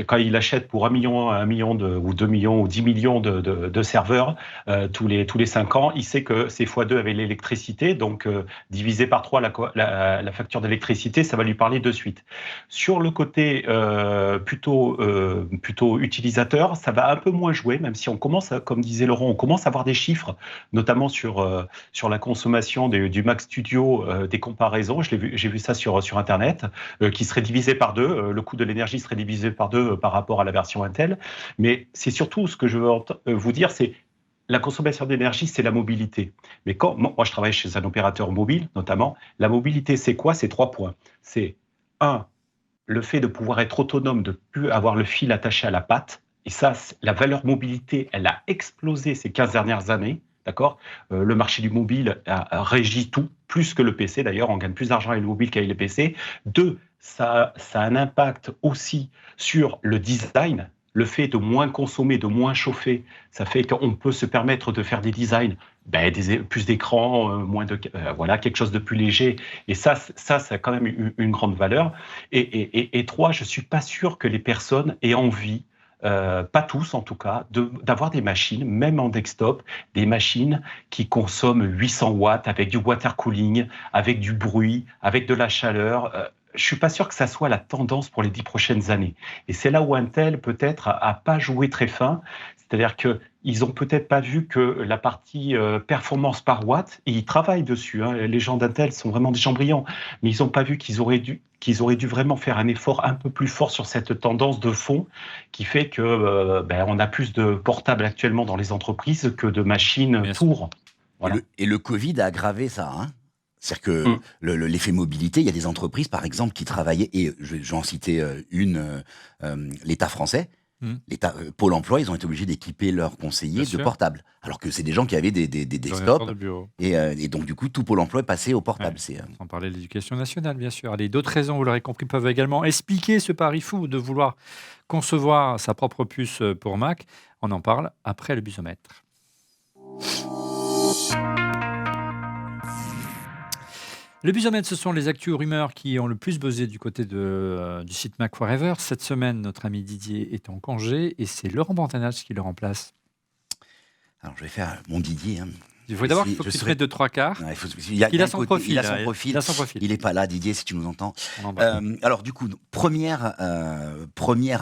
quand il achète pour 1 million, ou 2 millions ou 10 millions de serveurs tous les 5 ans, il sait que c'est x2 avec l'électricité. Donc divisé par 3 la facture d'électricité, ça va lui parler de suite. Sur le côté plutôt utilisateur, ça va un peu moins jouer, même si on commence, comme disait Laurent, on commence à avoir des chiffres, notamment sur la consommation du Mac Studio, des comparaisons. J'ai vu ça sur Internet, qui serait divisé par 2. Le coût de l'énergie serait divisé par 2 par rapport à la version Intel. Mais c'est surtout ce que je veux vous dire, c'est la consommation d'énergie, c'est la mobilité. Mais moi, je travaille chez un opérateur mobile, notamment. La mobilité, c'est quoi? C'est 3 points. C'est 1, le fait de pouvoir être autonome, de ne plus avoir le fil attaché à la patte. Et ça, la valeur mobilité, elle a explosé ces 15 dernières années. D'accord. Le marché du mobile a régi tout, plus que le PC d'ailleurs. On gagne plus d'argent avec le mobile qu'avec le PC. 2, ça a un impact aussi sur le design. Le fait de moins consommer, de moins chauffer, ça fait qu'on peut se permettre de faire des designs, plus d'écran, voilà, quelque chose de plus léger. Et ça a quand même une grande valeur. Et 3, je suis pas sûr que les personnes aient envie, pas tous en tout cas, d'avoir des machines, même en desktop, des machines qui consomment 800 watts avec du water cooling, avec du bruit, avec de la chaleur. Je suis pas sûr que ça soit la tendance pour les 10 prochaines années. Et c'est là où Intel peut-être a pas joué très fin. C'est-à-dire qu'ils ont peut-être pas vu que la partie performance par watt, et ils travaillent dessus. Hein, les gens d'Intel sont vraiment des gens brillants, mais ils n'ont pas vu qu'ils auraient dû vraiment faire un effort un peu plus fort sur cette tendance de fond qui fait que on a plus de portables actuellement dans les entreprises que de machines Bien sûr. pour. Voilà. Et le Covid a aggravé ça. Hein. C'est-à-dire que l'effet mobilité, il y a des entreprises, par exemple, qui travaillaient, et je vais en citer une, l'État français, Pôle emploi, ils ont été obligés d'équiper leurs conseillers Bien de sûr. portables. Alors que c'est des gens qui avaient des Ordinateur desktops, de bureau. et donc du coup, tout Pôle emploi est passé au portable. Ouais. C'est, Sans parler de l'éducation nationale, bien sûr. Allez, d'autres raisons, vous l'aurez compris, peuvent également expliquer ce pari fou de vouloir concevoir sa propre puce pour Mac. On en parle après le busomètre. Le busomètre, ce sont les actus rumeurs qui ont le plus buzzé du côté du site Mac Forever. Cette semaine, notre ami Didier est en congé et c'est Laurent Bantanage qui le remplace. Alors je vais faire mon Didier. Hein. Il faut d'abord qu'il faut que tu te mettes de 3/4. Ouais, Il a son profil. Il a son profil. Il a son profil. Il n'est pas là, Didier, si tu nous entends. On en parle. Alors du coup, première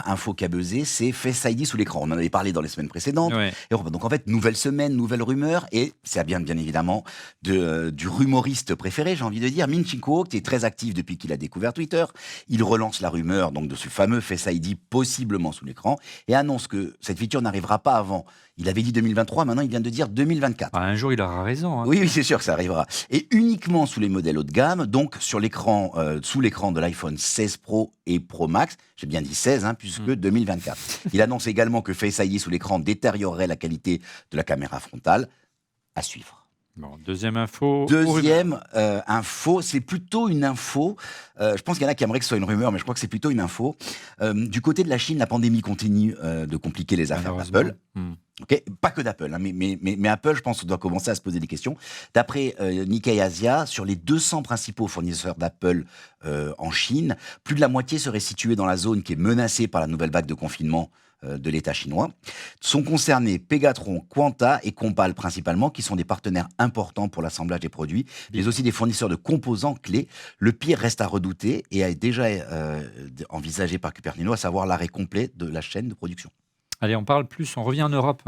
info qu'a buzzé, c'est Face ID sous l'écran. On en avait parlé dans les semaines précédentes. Ouais. Et donc en fait, nouvelle semaine, nouvelle rumeur, et ça vient bien évidemment du rumoriste préféré, j'ai envie de dire, Min Chiang Kuo, qui est très actif depuis qu'il a découvert Twitter. Il relance la rumeur donc de ce fameux Face ID possiblement sous l'écran et annonce que cette feature n'arrivera pas avant. Il avait dit 2023, maintenant il vient de dire 2024. Un jour, il aura raison. Hein. Oui, c'est sûr que ça arrivera. Et uniquement sous les modèles haut de gamme, donc sur l'écran, sous l'écran de l'iPhone 16 Pro et Pro Max, j'ai bien dit 16, puisque 2024. Il annonce également que Face ID sous l'écran détériorerait la qualité de la caméra frontale. À suivre. Bon, deuxième info. Deuxième info, c'est plutôt une info. Je pense qu'il y en a qui aimeraient que ce soit une rumeur, mais je crois que c'est plutôt une info. Du côté de la Chine, la pandémie continue de compliquer les affaires d'Apple. Okay, pas que d'Apple, mais Apple, je pense, doit commencer à se poser des questions. D'après Nikkei Asia, sur les 200 principaux fournisseurs d'Apple en Chine, plus de la moitié serait située dans la zone qui est menacée par la nouvelle vague de confinement de l'État chinois. Sont concernés Pegatron, Quanta et Compal principalement, qui sont des partenaires importants pour l'assemblage des produits, mais aussi des fournisseurs de composants clés. Le pire reste à redouter et est déjà envisagé par Cupertino, à savoir l'arrêt complet de la chaîne de production. Allez, on parle plus, on revient en Europe.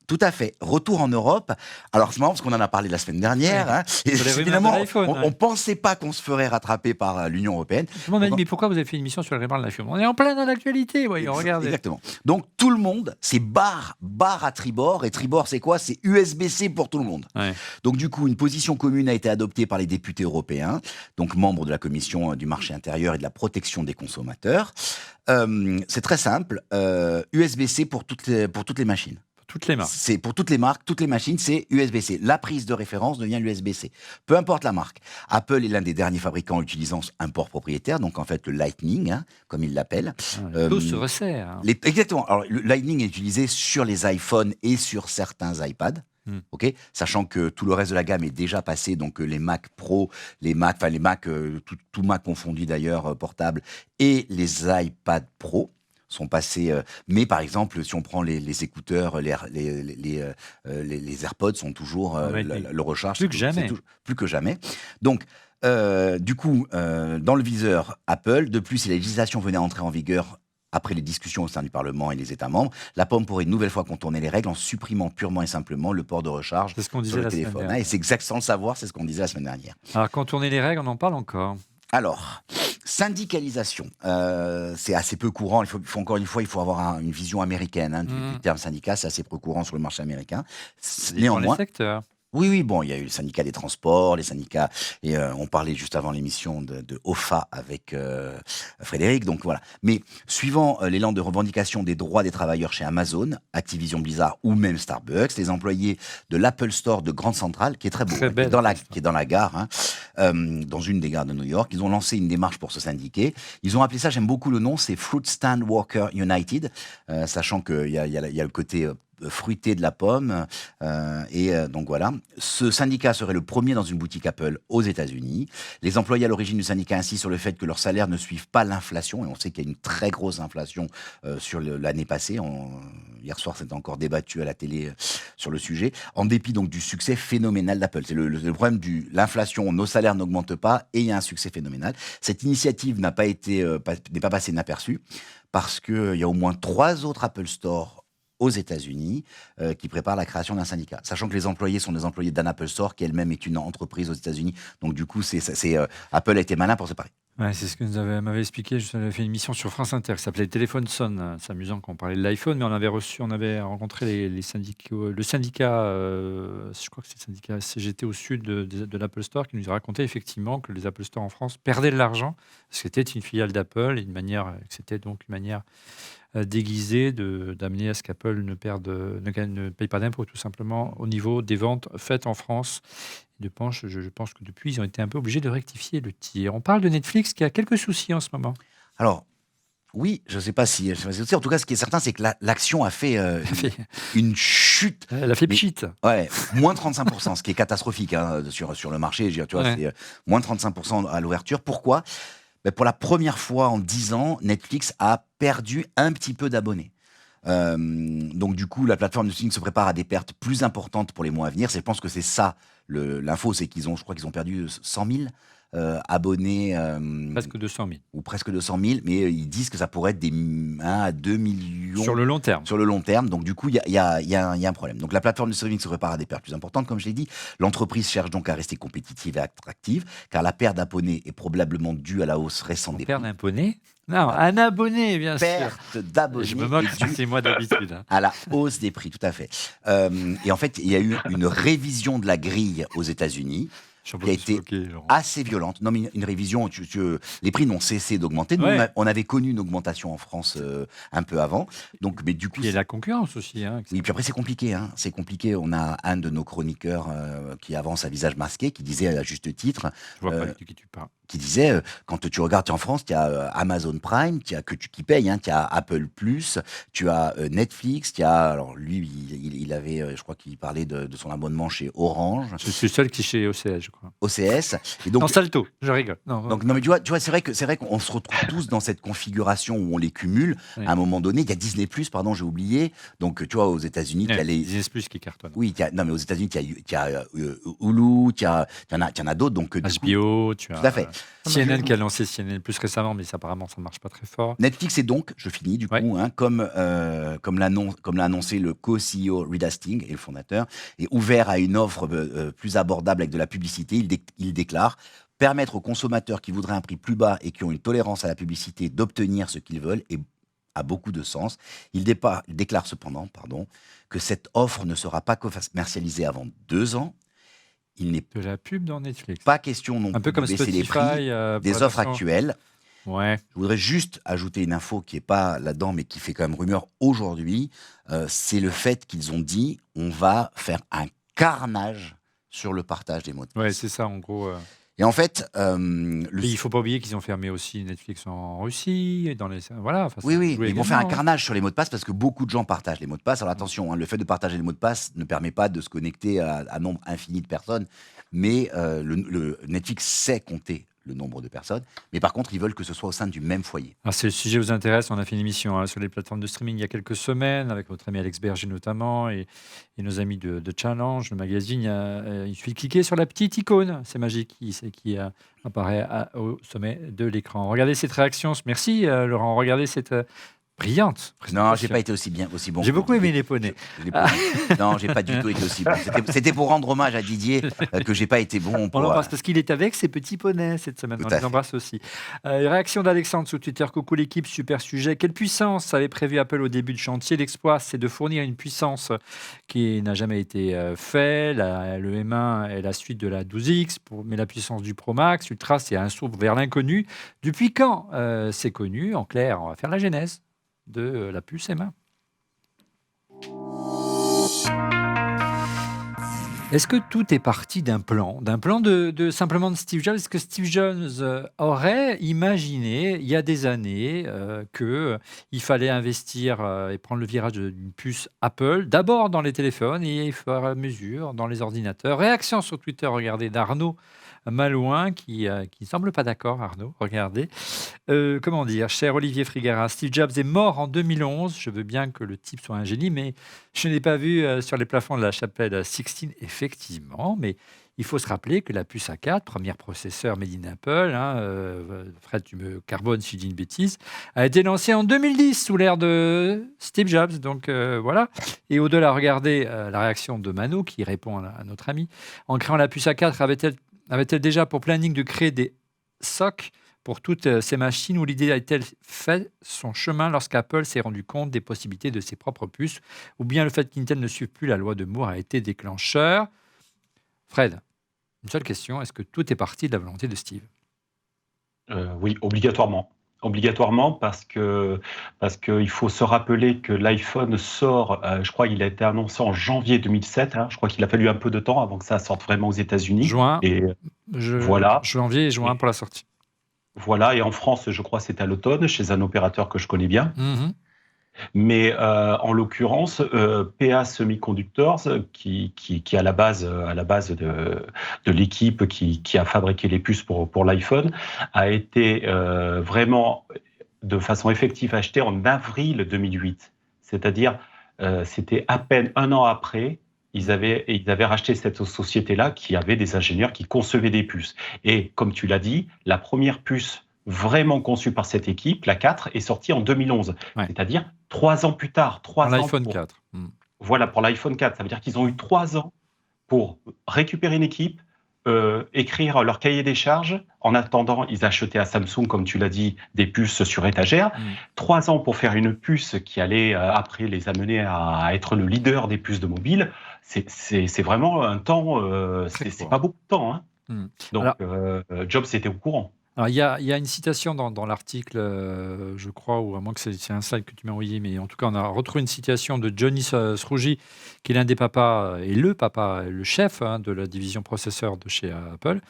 Tout à fait. Retour en Europe. Alors, c'est marrant parce qu'on en a parlé la semaine dernière. Ouais. Hein, et Sur les rumeurs finalement, de l'iPhone, on ne pensait pas qu'on se ferait rattraper par l'Union européenne. Tout le monde m'a dit, mais pourquoi vous avez fait une émission sur les rumeurs de l'iPhone? On est en plein dans l'actualité, voyons, regardez. Exactement. Donc, tout le monde, c'est barre à tribord. Et tribord, c'est quoi? C'est USB-C pour tout le monde. Ouais. Donc, du coup, une position commune a été adoptée par les députés européens, donc membres de la Commission du marché intérieur et de la protection des consommateurs. C'est très simple. USB-C pour toutes les machines. Toutes les marques. C'est pour toutes les marques, toutes les machines, c'est USB-C. La prise de référence devient l'USB-C. Peu importe la marque. Apple est l'un des derniers fabricants utilisant un port propriétaire, donc en fait le Lightning, hein, comme ils l'appellent. Tout se resserre. Hein. Exactement. Alors, le Lightning est utilisé sur les iPhones et sur certains iPads. Ok, sachant que tout le reste de la gamme est déjà passé, donc les Mac Pro, les Mac, tout Mac confondu d'ailleurs, portable, et les iPad Pro sont passés. Mais par exemple, si on prend les écouteurs, les AirPods sont toujours le recharge Plus que jamais. Plus que jamais. Donc du coup, dans le viseur Apple, de plus, si la législation venait à entrer en vigueur après les discussions au sein du Parlement et les États membres, la pomme pourrait une nouvelle fois contourner les règles en supprimant purement et simplement le port de recharge sur le téléphone. Et c'est exact, sans le savoir, c'est ce qu'on disait la semaine dernière. Alors, contourner les règles, on en parle encore. Alors, syndicalisation, c'est assez peu courant. Encore une fois, il faut avoir une vision américaine du terme syndicat. C'est assez peu courant sur le marché américain. Néanmoins, les secteurs. Oui, bon, il y a eu le syndicat des transports, les syndicats, et on parlait juste avant l'émission de OFA avec Frédéric, donc voilà. Mais suivant l'élan de revendication des droits des travailleurs chez Amazon, Activision Blizzard ou même Starbucks, les employés de l'Apple Store de Grande Centrale, qui est très beau, qui est dans la gare, dans une des gares de New York, ils ont lancé une démarche pour se syndiquer. Ils ont appelé ça, j'aime beaucoup le nom, c'est Fruit Stand Worker United, sachant qu'il y a le côté fruité de la pomme. Donc voilà. Ce syndicat serait le premier dans une boutique Apple aux États-Unis. Les employés à l'origine du syndicat insistent sur le fait que leurs salaires ne suivent pas l'inflation. Et on sait qu'il y a une très grosse inflation sur l'année passée. Hier soir, c'était encore débattu à la télé sur le sujet. En dépit donc du succès phénoménal d'Apple. C'est le problème de l'inflation. Nos salaires n'augmentent pas et il y a un succès phénoménal. Cette initiative n'est pas passée inaperçue parce qu'il y a au moins 3 autres Apple Store aux États-Unis, qui préparent la création d'un syndicat. Sachant que les employés sont des employés d'un Apple Store, qui elle-même est une entreprise aux États-Unis. Donc du coup, Apple a été malin pour séparer. Ouais, c'est ce que m'avait expliqué. J'avais fait une émission sur France Inter qui s'appelait Téléphone sonne. C'est amusant quand on parlait de l'iPhone, mais on avait rencontré les syndicats, le syndicat, je crois que c'est le syndicat CGT au sud de l'Apple Store, qui nous a raconté effectivement que les Apple Store en France perdaient de l'argent, parce que c'était une filiale d'Apple, et c'était donc une manière déguisée d'amener à ce qu'Apple ne paye pas d'impôts, tout simplement, au niveau des ventes faites en France. Je pense que depuis, ils ont été un peu obligés de rectifier le tir. On parle de Netflix qui a quelques soucis en ce moment. Alors, oui, je ne sais pas si... En tout cas, ce qui est certain, c'est que l'action a fait une chute. Elle a fait pchit. Ouais, moins 35%, ce qui est catastrophique sur le marché. Tu vois, c'est moins 35% à l'ouverture. Pourquoi ? Pour la première fois en 10 ans, Netflix a perdu un petit peu d'abonnés. Donc du coup, la plateforme de streaming se prépare à des pertes plus importantes pour les mois à venir. Je pense que c'est ça l'info, c'est je crois qu'ils ont perdu 100 000 abonnés. Presque 200 000. Ou presque 200 000, mais ils disent que ça pourrait être des 1 à 2 millions. Sur le long terme. Sur le long terme. Donc du coup, il y a un problème. Donc la plateforme de streaming se prépare à des pertes plus importantes, comme je l'ai dit. L'entreprise cherche donc à rester compétitive et attractive, car la perte d'abonnés est probablement due à la hausse récente des prix. Perte d'abonnés ? Non, un abonné, bien sûr. Perte d'abonnés. Je me moque, c'est moi d'habitude. À la hausse des prix, tout à fait. Et en fait, il y a eu une révision de la grille aux États-Unis qui a été assez violente. Non, mais une révision, les prix n'ont cessé d'augmenter. Nous, on avait connu une augmentation en France un peu avant. Donc, mais du coup, il y a la concurrence aussi. Oui, puis après, c'est compliqué. C'est compliqué. On a un de nos chroniqueurs qui avance à visage masqué, qui disait à juste titre... Je vois pas de qui tu parles. Qui disait, quand tu regardes en France, tu as Amazon Prime, qui paye, tu as Apple Plus, tu as Netflix, alors lui, il avait, je crois qu'il parlait de son abonnement chez Orange. C'est le seul qui est chez OCS, je crois. OCS. Et donc, non, Salto, je rigole. Non, mais tu vois, c'est vrai qu'on se retrouve tous dans cette configuration où on les cumule. Oui. À un moment donné, il y a Disney Plus, pardon, j'ai oublié. Donc, tu vois, aux États-Unis, il y a les Disney Plus qui cartonne. Oui, mais aux États-Unis, il y a Hulu, il y en a d'autres. Donc, HBO, tu as. Tout à fait. CNN qui a lancé CNN plus récemment, mais apparemment, ça ne marche pas très fort. Netflix est donc, je finis du coup, Ouais. comme l'a annoncé le co-CEO Reed Hastings et le fondateur, est ouvert à une offre plus abordable avec de la publicité. Il déclare permettre aux consommateurs qui voudraient un prix plus bas et qui ont une tolérance à la publicité d'obtenir ce qu'ils veulent et a beaucoup de sens. Il déclare cependant que cette offre ne sera pas commercialisée avant 2 ans. Il n'est De la pub dans Netflix. pas question non Un peu plus de comme baisser les prix Spotify. des offres actuelles. Ouais. Je voudrais juste ajouter une info qui n'est pas là-dedans, mais qui fait quand même rumeur aujourd'hui. C'est le fait qu'ils ont dit on va faire un carnage sur le partage des mots de passe. Ouais, c'est ça, en gros. Et en fait, Et il ne faut pas oublier qu'ils ont fermé aussi Netflix en Russie. Et voilà, enfin, oui, ça oui, joue mais ils vont faire un également, hein. carnage sur les mots de passe parce que beaucoup de gens partagent les mots de passe. Alors attention, le fait de partager les mots de passe ne permet pas de se connecter à un nombre infini de personnes, mais le Netflix sait compter le nombre de personnes. Mais par contre, ils veulent que ce soit au sein du même foyer. Alors, si le sujet vous intéresse, on a fait une émission sur les plateformes de streaming il y a quelques semaines, avec notre ami Alex Berger notamment, et nos amis de Challenge, le magazine. Il suffit de cliquer sur la petite icône, c'est magique, qui apparaît au sommet de l'écran. Regardez cette réaction. Merci Laurent, regardez cette brillante Non, j'ai présentation. pas été aussi bon. J'ai que beaucoup Didier. aimé les poneys. Les poneys. Non, j'ai pas du tout été aussi bon. C'était pour rendre hommage à Didier que j'ai pas été bon. On Pour, l'embrasse parce qu'il est avec ses petits poneys cette semaine. Tout On à les fait. embrasse aussi. Réaction d'Alexandre sur Twitter. Coucou l'équipe, super sujet. Quelle puissance avait prévu Apple au début de chantier? L'exploit, c'est de fournir une puissance qui n'a jamais été faite. Le M1 est la suite de la 12X, mais la puissance du Pro Max, Ultra, c'est un saut vers l'inconnu. Depuis quand c'est connu? En clair, on va faire la genèse de la puce M1. Est-ce que tout est parti d'un plan simplement de Steve Jobs? Est-ce que Steve Jobs aurait imaginé il y a des années qu'il fallait investir et prendre le virage d'une puce Apple, d'abord dans les téléphones et au fur et à mesure dans les ordinateurs? Réaction sur Twitter, regardez, d'Arnaud Malouin qui ne semble pas d'accord, Arnaud, regardez. Comment dire, cher Olivier Frigara, Steve Jobs est mort en 2011. Je veux bien que le type soit un génie, mais je n'ai pas vu sur les plafonds de la chapelle Sixtine, effectivement. Mais il faut se rappeler que la puce A4, premier processeur made in Apple, Fred, tu me carbones si je dis une bêtise, a été lancée en 2010 sous l'ère de Steve Jobs. Donc voilà. Et au-delà, regardez la réaction de Mano qui répond à notre ami. En créant la puce A4, avait-elle déjà pour planning de créer des SoC pour toutes ces machines, où l'idée a-t-elle fait son chemin lorsqu'Apple s'est rendu compte des possibilités de ses propres puces, ou bien le fait qu'Intel ne suive plus la loi de Moore a été déclencheur? Fred, une seule question, est-ce que tout est parti de la volonté de Steve? Oui, obligatoirement. Obligatoirement parce qu'il faut se rappeler que l'iPhone sort, je crois qu'il a été annoncé en janvier 2007, je crois qu'il a fallu un peu de temps avant que ça sorte vraiment aux États-Unis. Juin, Et voilà. Janvier et juin pour la sortie. Voilà, et en France, je crois que c'est à l'automne, chez un opérateur que je connais bien. Mhm. Mais en l'occurrence, PA Semiconductors, qui est à la base de l'équipe qui a fabriqué les puces pour l'iPhone, a été vraiment de façon effective acheté en avril 2008. C'est-à-dire, c'était à peine un an après, ils avaient racheté cette société-là qui avait des ingénieurs qui concevaient des puces. Et comme tu l'as dit, la première puce vraiment conçue par cette équipe, la 4, est sortie en 2011. Ouais. C'est-à-dire 3 ans plus tard. 3 ans L'iPhone pour... 4. Voilà, pour l'iPhone 4. Ça veut dire qu'ils ont eu 3 ans pour récupérer une équipe, écrire leur cahier des charges. En attendant, ils achetaient à Samsung, comme tu l'as dit, des puces sur étagère. 3 ans pour faire une puce qui allait après les amener à être le leader des puces de mobile. C'est vraiment un temps, c'est pas beaucoup de temps. Hein. Donc, Jobs était au courant. Alors, il y a une citation dans l'article, je crois, ou à moins que c'est un slide que tu m'as envoyé, mais en tout cas, on a retrouvé une citation de Johnny Srouji, qui est l'un des papas, et le chef de la division processeur de chez Apple,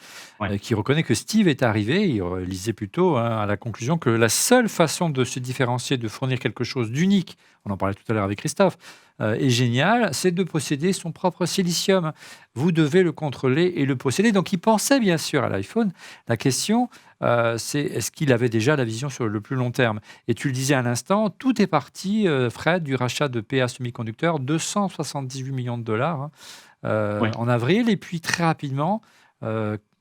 qui reconnaît que Steve est arrivé, il lisait plutôt à la conclusion que la seule façon de se différencier, de fournir quelque chose d'unique, on en parlait tout à l'heure avec Christophe, est génial, c'est de posséder son propre silicium. Vous devez le contrôler et le posséder. Donc, il pensait bien sûr à l'iPhone. La question, c'est est-ce qu'il avait déjà la vision sur le plus long terme? Et tu le disais à l'instant, tout est parti, Fred, du rachat de PA Semiconductors, 278 millions de dollars en avril. Et puis, très rapidement,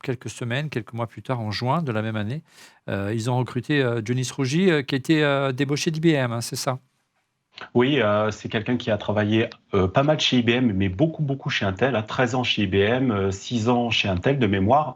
quelques semaines, quelques mois plus tard, en juin de la même année, ils ont recruté Johnny Srouji, qui a été débauché d'IBM, hein, c'est ça? Oui, c'est quelqu'un qui a travaillé pas mal chez IBM, mais beaucoup, beaucoup chez Intel, hein, 13 ans chez IBM, 6 ans chez Intel de mémoire.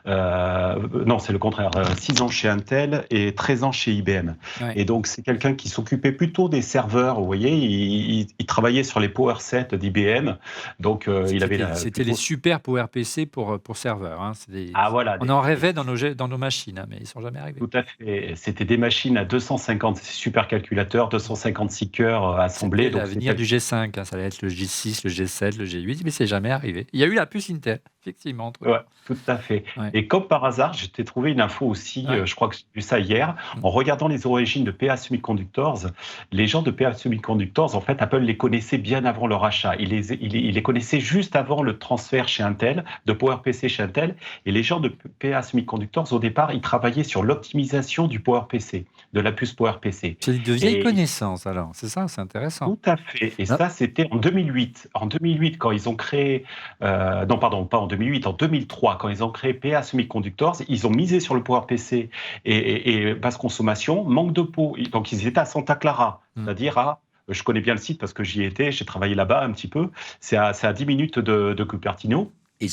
Non, c'est le contraire, 6 ans chez Intel et 13 ans chez IBM. Ouais. Et donc, c'est quelqu'un qui s'occupait plutôt des serveurs, vous voyez, il travaillait sur les power sets d'IBM. Donc, il avait C'était les super PowerPC pour serveurs, hein. Ah voilà, On en rêvait dans nos machines, hein, mais ils ne sont jamais arrivés. tout à fait. C'était des machines à 250 supercalculateurs, 256 cœurs assemblés. C'était Donc, l'avenir du G5, hein, ça allait être le G6, le G7, le G8, mais c'est jamais arrivé. Il y a eu la puce Intel, effectivement. Ouais, tout à fait. Ouais. Et comme par hasard, j'ai trouvé une info aussi, Ouais. je crois que j'ai vu ça hier, en regardant les origines de PA Semiconductors. Les gens de PA Semiconductors, en fait, Apple les connaissait bien avant leur achat. Il les connaissait juste avant le transfert chez Intel, de PowerPC chez Intel. Et les gens de PA Semiconductors, au départ, ils travaillaient sur l'optimisation du PowerPC, de la puce PowerPC. C'est de vieilles connaissances, alors. C'est ça, c'est intéressant. Tout à fait. Et Ah. ça, c'était en 2008. En 2008, quand ils ont créé... non, pardon, pas en 2008, en 2003, quand ils ont créé PA Semiconductors, ils ont misé sur le PowerPC et basse consommation, manque de peau. Donc, ils étaient à Santa Clara, c'est-à-dire à... Je connais bien le site parce que j'y étais, j'ai travaillé là-bas un petit peu. C'est à 10 minutes de Cupertino. Et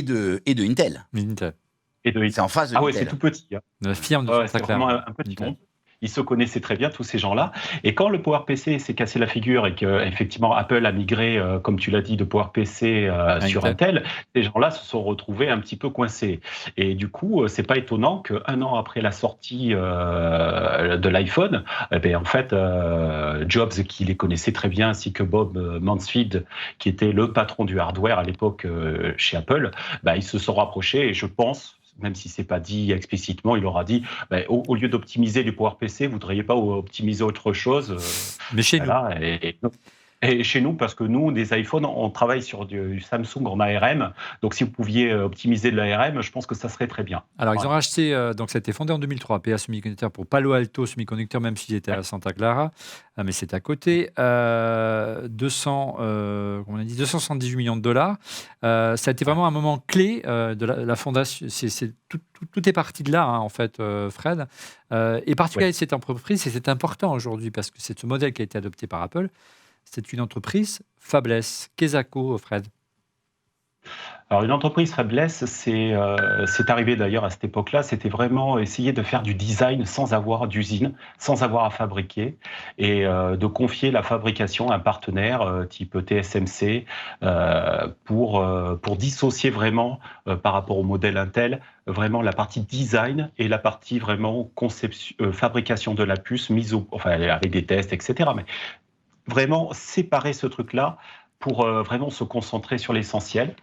de Intel. Intel. Et de... C'est en face de Ah ouais, Intel. c'est tout petit. Hein. La firme de Ouais, Santa c'est Clara. vraiment un petit monde. Ils se connaissaient très bien, tous ces gens-là. Et quand le PowerPC s'est cassé la figure et qu'effectivement Apple a migré, comme tu l'as dit, de PowerPC sur Intel, ces gens-là se sont retrouvés un petit peu coincés. Et du coup, c'est pas étonnant qu'un an après la sortie de l'iPhone, eh bien, en fait, Jobs, qui les connaissait très bien, ainsi que Bob Mansfield, qui était le patron du hardware à l'époque chez Apple, ils se sont rapprochés et je pense, même si c'est pas dit explicitement, il aura dit au lieu d'optimiser du PowerPC, vous ne voudriez pas optimiser autre chose. Mais chez nous. Et chez nous, parce que nous, des iPhones, on travaille sur du Samsung en ARM. Donc, si vous pouviez optimiser de l'ARM, je pense que ça serait très bien. Alors, ils ont racheté, donc ça a été fondé en 2003, PA Semiconductor pour Palo Alto Semiconductor, même s'ils étaient à Santa Clara, mais c'est à côté. 278 millions de dollars. Ça a été vraiment un moment clé de la fondation. Tout est parti de là, hein, en fait, Fred. Et particulièrement cette entreprise, et c'est important aujourd'hui parce que c'est ce modèle qui a été adopté par Apple. C'est une entreprise fabless. Quesaco, Fred. Alors, une entreprise fabless, c'est arrivé d'ailleurs à cette époque-là, c'était vraiment essayer de faire du design sans avoir d'usine, sans avoir à fabriquer, et de confier la fabrication à un partenaire type TSMC pour dissocier vraiment par rapport au modèle Intel, vraiment la partie design et la partie vraiment fabrication de la puce, avec des tests, etc. Mais vraiment séparer ce truc-là pour vraiment se concentrer sur l'essentiel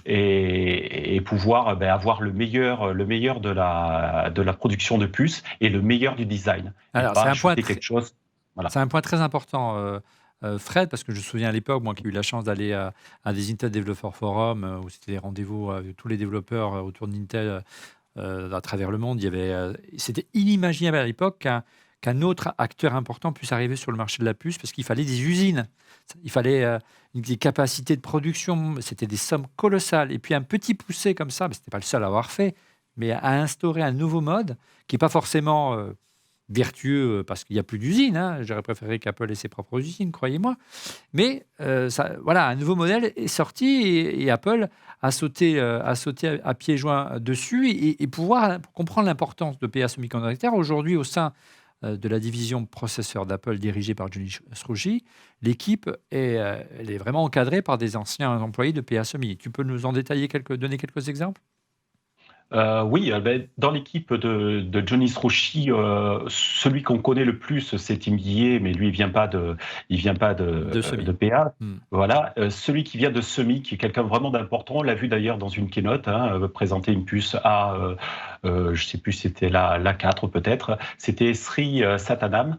et pouvoir avoir le meilleur de la production de puces et le meilleur du design. Alors, c'est un point très important, Fred, parce que je me souviens à l'époque, moi qui ai eu la chance d'aller à des Intel Developer Forum, où c'était des rendez-vous avec tous les développeurs autour d'Intel à travers le monde. C'était inimaginable à l'époque qu'un autre acteur important puisse arriver sur le marché de la puce, parce qu'il fallait des usines, il fallait des capacités de production, c'était des sommes colossales. Et puis un petit poussé comme ça, ce n'était pas le seul à avoir fait, mais à instaurer un nouveau mode qui n'est pas forcément vertueux parce qu'il n'y a plus d'usines. Hein. J'aurais préféré qu'Apple ait ses propres usines, croyez-moi. Mais un nouveau modèle est sorti et Apple a sauté à pieds joints dessus et pour comprendre l'importance de PA Semiconductor aujourd'hui au sein de la division processeurs d'Apple dirigée par Johnny Srouji, l'équipe elle est vraiment encadrée par des anciens employés de PA Semi. Tu peux nous en donner quelques exemples ? Oui, dans l'équipe de Johnny Srouji, celui qu'on connaît le plus, c'est Tim Guillet, mais lui, il vient pas de PA. Voilà. Celui qui vient de Semi, qui est quelqu'un vraiment d'important, on l'a vu d'ailleurs dans une keynote, présenter une puce à, je sais plus, c'était l'A4 peut-être. C'était Sri Satanam,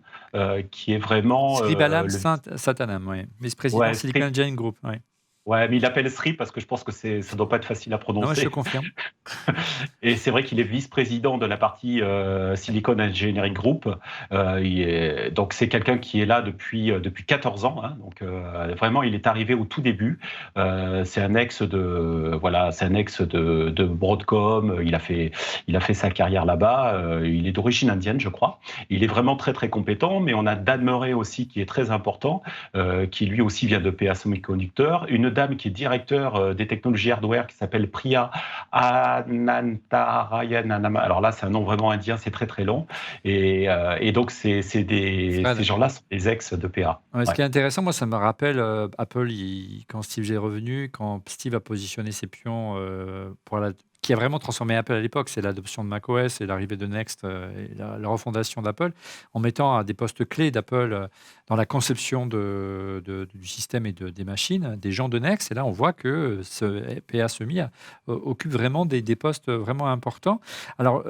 qui est vraiment... Sri Balam Satanam, oui. Vice-président Silicon Engineering Group, oui. Ouais, mais il l'appelle Sri parce que je pense que ça doit pas être facile à Non, je te prononcer. confirme. Et c'est vrai qu'il est vice-président de la partie Silicon Engineering Group. Donc c'est quelqu'un qui est là depuis 14 ans. Hein. Donc vraiment, il est arrivé au tout début. C'est un ex de Broadcom. Il a fait sa carrière là-bas. Il est d'origine indienne, je crois. Il est vraiment très très compétent. Mais on a Dan Murray aussi qui est très important, qui lui aussi vient de PA Semiconductor. Une dame qui est directeur des technologies hardware qui s'appelle Priya Anantarayananama. Alors là, c'est un nom vraiment indien, c'est très très long. Et donc, Fred. ces gens-là sont des ex de PA. Ouais, ce Ouais. qui est intéressant, moi, ça me rappelle Apple, quand Steve Jobs est revenu, quand Steve a positionné ses pions qui a vraiment transformé Apple à l'époque, c'est l'adoption de macOS et l'arrivée de Next et la refondation d'Apple, en mettant à des postes clés d'Apple dans la conception du système et des machines, des gens de Next. Et là, on voit que ce PA Semi occupe vraiment des postes vraiment importants. Alors,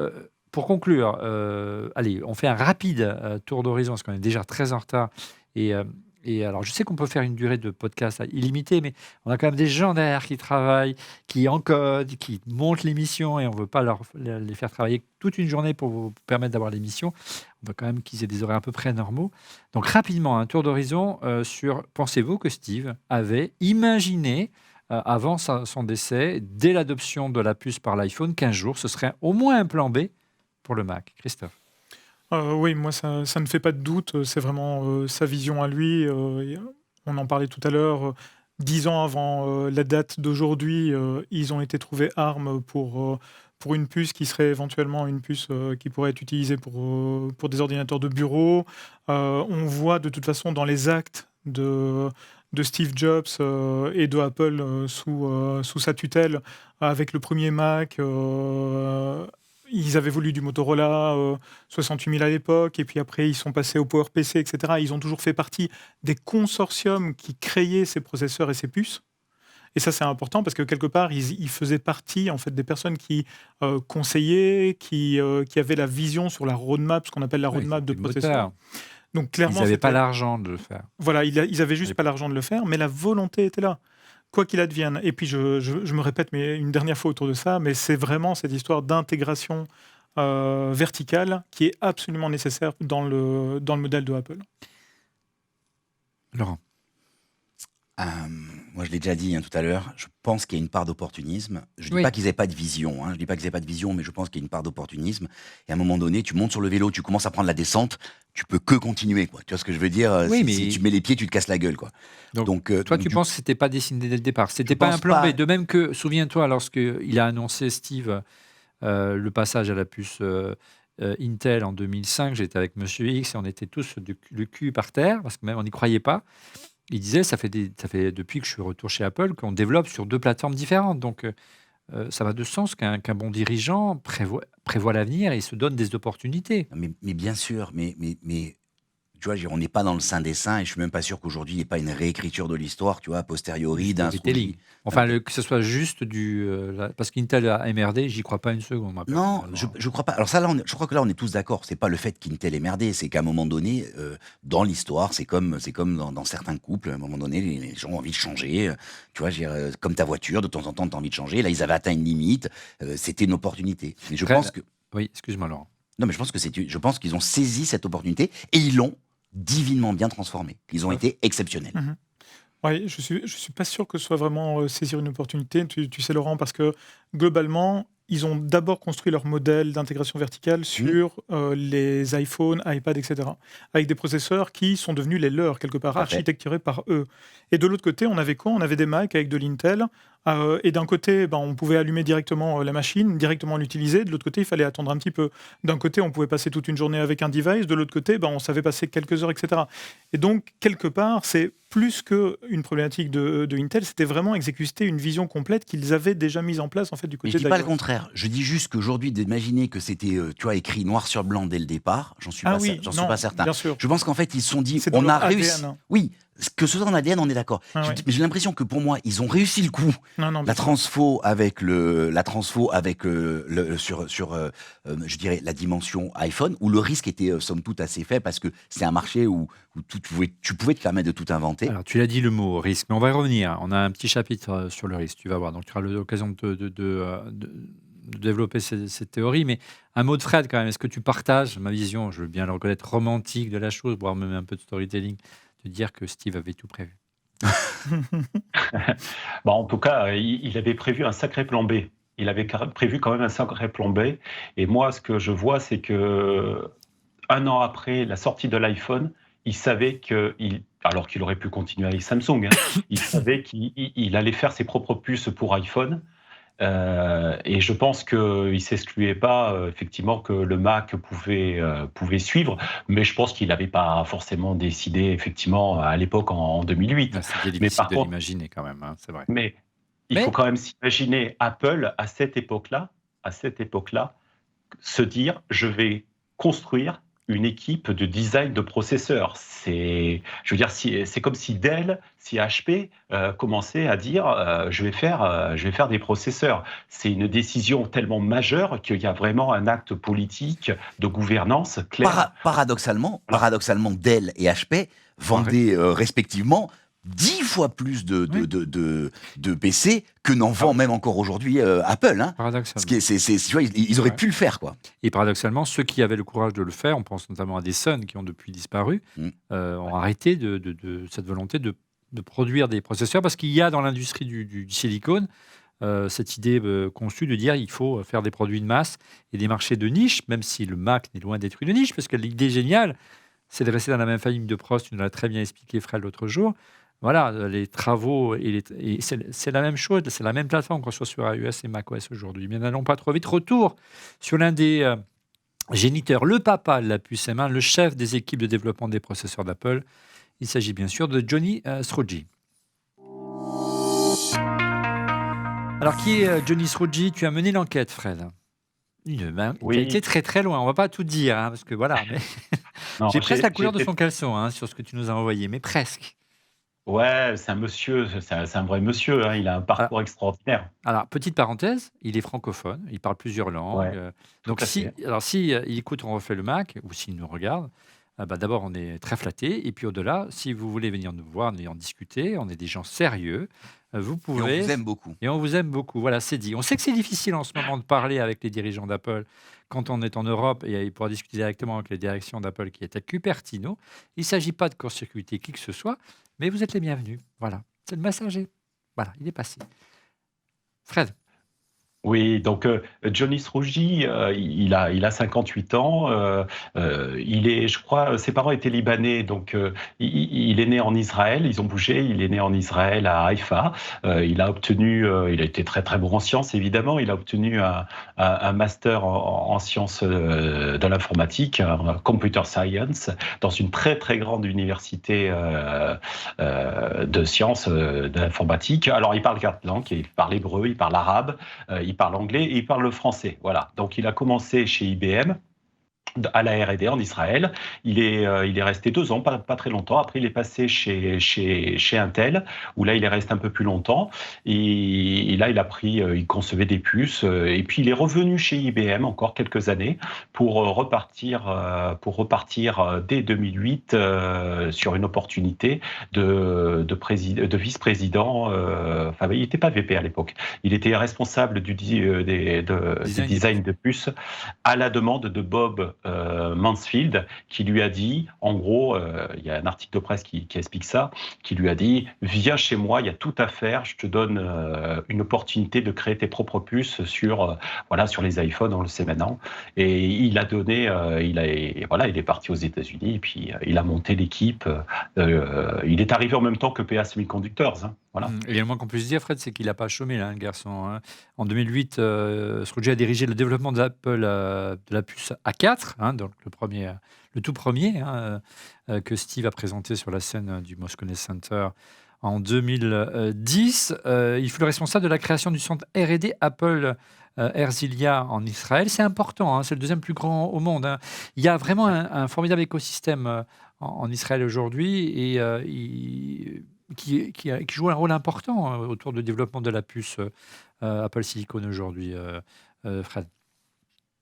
pour conclure, allez, on fait un rapide tour d'horizon, parce qu'on est déjà très en retard. Et, euh, et alors, je sais qu'on peut faire une durée de podcast illimitée, mais on a quand même des gens derrière qui travaillent, qui encodent, qui montent l'émission, et on ne veut pas les faire travailler toute une journée pour vous permettre d'avoir l'émission. On veut quand même qu'ils aient des horaires à peu près normaux. Donc, rapidement, un tour d'horizon sur, pensez-vous que Steve avait imaginé, avant son décès, dès l'adoption de la puce par l'iPhone, 15 jours, ce serait au moins un plan B pour le Mac? Christophe? Oui, moi, ça ne fait pas de doute. C'est vraiment sa vision à lui. On en parlait tout à l'heure. 10 ans avant la date d'aujourd'hui, ils ont été trouvés armes pour une puce qui serait éventuellement une puce qui pourrait être utilisée pour des ordinateurs de bureau. On voit de toute façon dans les actes de Steve Jobs et de Apple sous sa tutelle, avec le premier Mac. Ils avaient voulu du Motorola 68 000 à l'époque, et puis après ils sont passés au PowerPC, etc. Ils ont toujours fait partie des consortiums qui créaient ces processeurs et ces puces. Et ça, c'est important parce que quelque part, ils faisaient partie en fait des personnes qui conseillaient, qui avaient la vision sur la roadmap, ce qu'on appelle la Oui, roadmap de c'était processeurs. moteur. Donc Ils clairement, n'avaient pas c'était l'argent de le faire. voilà, ils avaient juste pas l'argent de le faire, mais la volonté était là. Quoi qu'il advienne. Et puis je me répète, mais une dernière fois autour de ça, mais c'est vraiment cette histoire d'intégration verticale qui est absolument nécessaire dans le modèle de Apple. Laurent? Moi, je l'ai déjà dit tout à l'heure, je pense qu'il y a une part d'opportunisme. Je ne dis Oui. pas qu'ils n'aient pas de vision, je dis pas qu'ils n'aient pas de vision, mais je pense qu'il y a une part d'opportunisme. Et à un moment donné, tu montes sur le vélo, tu commences à prendre la descente, tu peux que continuer, quoi. Tu vois ce que je veux dire? Oui, Si, mais- si tu mets les pieds, tu te casses la gueule, quoi. Donc, toi, Donc, tu penses que c'était pas dessiné dès le départ. C'était pas pense un plan pas. B. De même que, souviens-toi, lorsqu'il a annoncé, Steve, le passage à la puce Intel en 2005, j'étais avec Monsieur X et on était tous le cul par terre, parce que même on n'y croyait pas. Il disait, ça fait depuis que je suis retour chez Apple qu'on développe sur 2 plateformes différentes. Donc, ça va de sens qu'un bon dirigeant prévoit l'avenir et se donne des opportunités. Mais bien sûr, mais tu vois, on n'est pas dans le saint des saints, et je suis même pas sûr qu'aujourd'hui il n'y ait pas une réécriture de l'histoire, tu vois, a posteriori d'un Storytelling. Enfin, que ce soit juste parce qu'Intel a MRD, j'y crois pas une seconde. Moi, Non, personnellement. je crois pas. Alors ça, là, je crois que là, on est tous d'accord. C'est pas le fait qu'Intel ait merdé, c'est qu'à un moment donné, dans l'histoire, c'est comme dans certains couples, à un moment donné, les gens ont envie de changer. Tu vois, comme ta voiture, de temps en temps, tu as envie de changer. Là, ils avaient atteint une limite. C'était une opportunité. Mais je Après, pense que Oui, excuse-moi, Laurent. non, mais je pense qu'ils ont saisi cette opportunité et ils l'ont divinement bien transformée. Ils ont été exceptionnels. Oui, je suis pas sûr que ce soit vraiment saisir une opportunité, tu sais Laurent, parce que globalement, ils ont d'abord construit leur modèle d'intégration verticale sur les iPhones, iPad, etc. Avec des processeurs qui sont devenus les leurs, quelque part, Parfait. architecturés par eux. Et de l'autre côté, on avait quoi? On avait des Mac avec de l'Intel. Et d'un côté, on pouvait allumer directement la machine, directement l'utiliser. De l'autre côté, il fallait attendre un petit peu. D'un côté, on pouvait passer toute une journée avec un device. De l'autre côté, on savait passer quelques heures, etc. Et donc, quelque part, c'est plus qu'une problématique de Intel, c'était vraiment exécuter une vision complète qu'ils avaient déjà mise en place en fait du Mais côté je dis pas le d'iOS. contraire. Je dis juste qu'aujourd'hui, d'imaginer que c'était, tu vois, écrit noir sur blanc dès le départ, j'en suis Ah pas, oui, j'en suis non, pas certain. bien sûr. Je pense qu'en fait, ils se sont dit, C'est dans on a leur réussi. ADN. Oui, Que ce soit dans l'ADN, on est d'accord. Ah ouais. Mais j'ai l'impression que pour moi, ils ont réussi le coup. Non, La transfo avec je dirais, la dimension iPhone, où le risque était somme toute assez faible parce que c'est un marché où tu pouvais te permettre de tout inventer. Alors, tu l'as dit, le mot risque, mais on va y revenir. On a un petit chapitre sur le risque, tu vas voir. Donc, tu auras l'occasion de développer cette théorie. Mais un mot de Fred, quand même. Est-ce que tu partages ma vision, je veux bien le reconnaître, romantique de la chose, voire même un peu de storytelling, de dire que Steve avait tout prévu? En tout cas, il avait prévu un sacré plan B. Il avait prévu quand même un sacré plan B. Et moi, ce que je vois, c'est que 1 an après la sortie de l'iPhone, il savait alors qu'il aurait pu continuer avec Samsung, il savait qu'il allait faire ses propres puces pour iPhone. Et je pense qu'il ne s'excluait pas, effectivement, que le Mac pouvait suivre, mais je pense qu'il n'avait pas forcément décidé, effectivement, à l'époque, en 2008. C'était Mais difficile par de contre, l'imaginer quand même, c'est vrai. mais il Mais faut quand même s'imaginer Apple à cette époque-là, se dire, je vais construire une équipe de design de processeurs. Je veux dire, c'est comme si Dell, si HP commençait à dire, je vais faire des processeurs. C'est une décision tellement majeure qu'il y a vraiment un acte politique de gouvernance clair. Paradoxalement, Dell et HP vendaient respectivement 10 fois plus de PC que n'en vend même encore aujourd'hui Apple. Paradoxalement. Tu vois, ils auraient pu le faire, quoi. Et paradoxalement, ceux qui avaient le courage de le faire, on pense notamment à des Sun qui ont depuis disparu, ont arrêté de cette volonté de produire des processeurs, parce qu'il y a dans l'industrie du silicone cette idée conçue de dire il faut faire des produits de masse et des marchés de niche, même si le Mac n'est loin d'être une niche, parce que l'idée géniale, c'est de rester dans la même famille de Prost, tu nous l'as très bien expliqué, Fred, l'autre jour. Voilà, les travaux, et c'est la même chose, c'est la même plateforme qu'on soit sur iOS et macOS aujourd'hui. Mais n'allons pas trop vite. Retour sur l'un des géniteurs, le papa de la puce M1, le chef des équipes de développement des processeurs d'Apple. Il s'agit bien sûr de Johnny Srouji. Alors, qui est Johnny Srouji? Tu as mené l'enquête, Fred. Tu as été très très loin. On ne va pas tout dire, parce que voilà. Mais Non, j'ai presque la couleur de son caleçon sur ce que tu nous as envoyé, mais presque. Ouais, c'est un monsieur, c'est un vrai monsieur, il a un parcours extraordinaire. Alors, petite parenthèse, il est francophone, il parle plusieurs langues. Ouais, Donc, si il écoute On refait le Mac, ou s'il nous regarde, d'abord, on est très flattés. Et puis, au-delà, si vous voulez venir nous voir et en discuter, on est des gens sérieux. Vous pouvez. Et on vous aime beaucoup. Et on vous aime beaucoup. Voilà, c'est dit. On sait que c'est difficile en ce moment de parler avec les dirigeants d'Apple quand on est en Europe et il pourra discuter directement avec les directions d'Apple qui est à Cupertino. Il ne s'agit pas de court-circuiter qui que ce soit, mais vous êtes les bienvenus. Voilà, c'est le messager. Voilà, il est passé. Fred. Oui, donc Johnny Srouji, il a 58 ans. Je crois, ses parents étaient libanais, donc il est né en Israël. Ils ont bougé. Il est né en Israël à Haïfa. Il a été très très bon en sciences, évidemment. Il a obtenu un master en sciences de l'informatique, en computer science, dans une très très grande université de sciences de l'informatique. Alors, il parle 4 langues. Il parle hébreu, il parle arabe. Il parle anglais et il parle le français. Voilà. Donc, il a commencé chez IBM à la R&D en Israël. Il est resté 2 ans, pas très longtemps. Après, il est passé chez Intel, où là, il est resté un peu plus longtemps. Et là, il concevait des puces. Et puis, il est revenu chez IBM encore quelques années pour repartir dès 2008 sur une opportunité de vice-président. Enfin, il n'était pas VP à l'époque. Il était responsable du design de puces à la demande de Bob Mansfield, qui lui a dit, en gros, il y a un article de presse qui explique ça, qui lui a dit, viens chez moi, il y a tout à faire, je te donne une opportunité de créer tes propres puces sur les iPhones, on le sait maintenant. Et il a donné, il est parti aux États-Unis et puis il a monté l'équipe. Il est arrivé en même temps que PA Semiconductors. Voilà. Et le moins qu'on puisse dire, Fred, c'est qu'il n'a pas chômé, là, le garçon. En 2008, Srouji a dirigé le développement d'Apple de la puce A4, donc le tout premier que Steve a présenté sur la scène du Moscone Center en 2010. Il fut le responsable de la création du centre R&D Apple Herzliya en Israël. C'est important, c'est le 2e plus grand au monde. Il y a vraiment un formidable écosystème en Israël aujourd'hui et qui joue un rôle important autour du développement de la puce Apple Silicon aujourd'hui, Fred.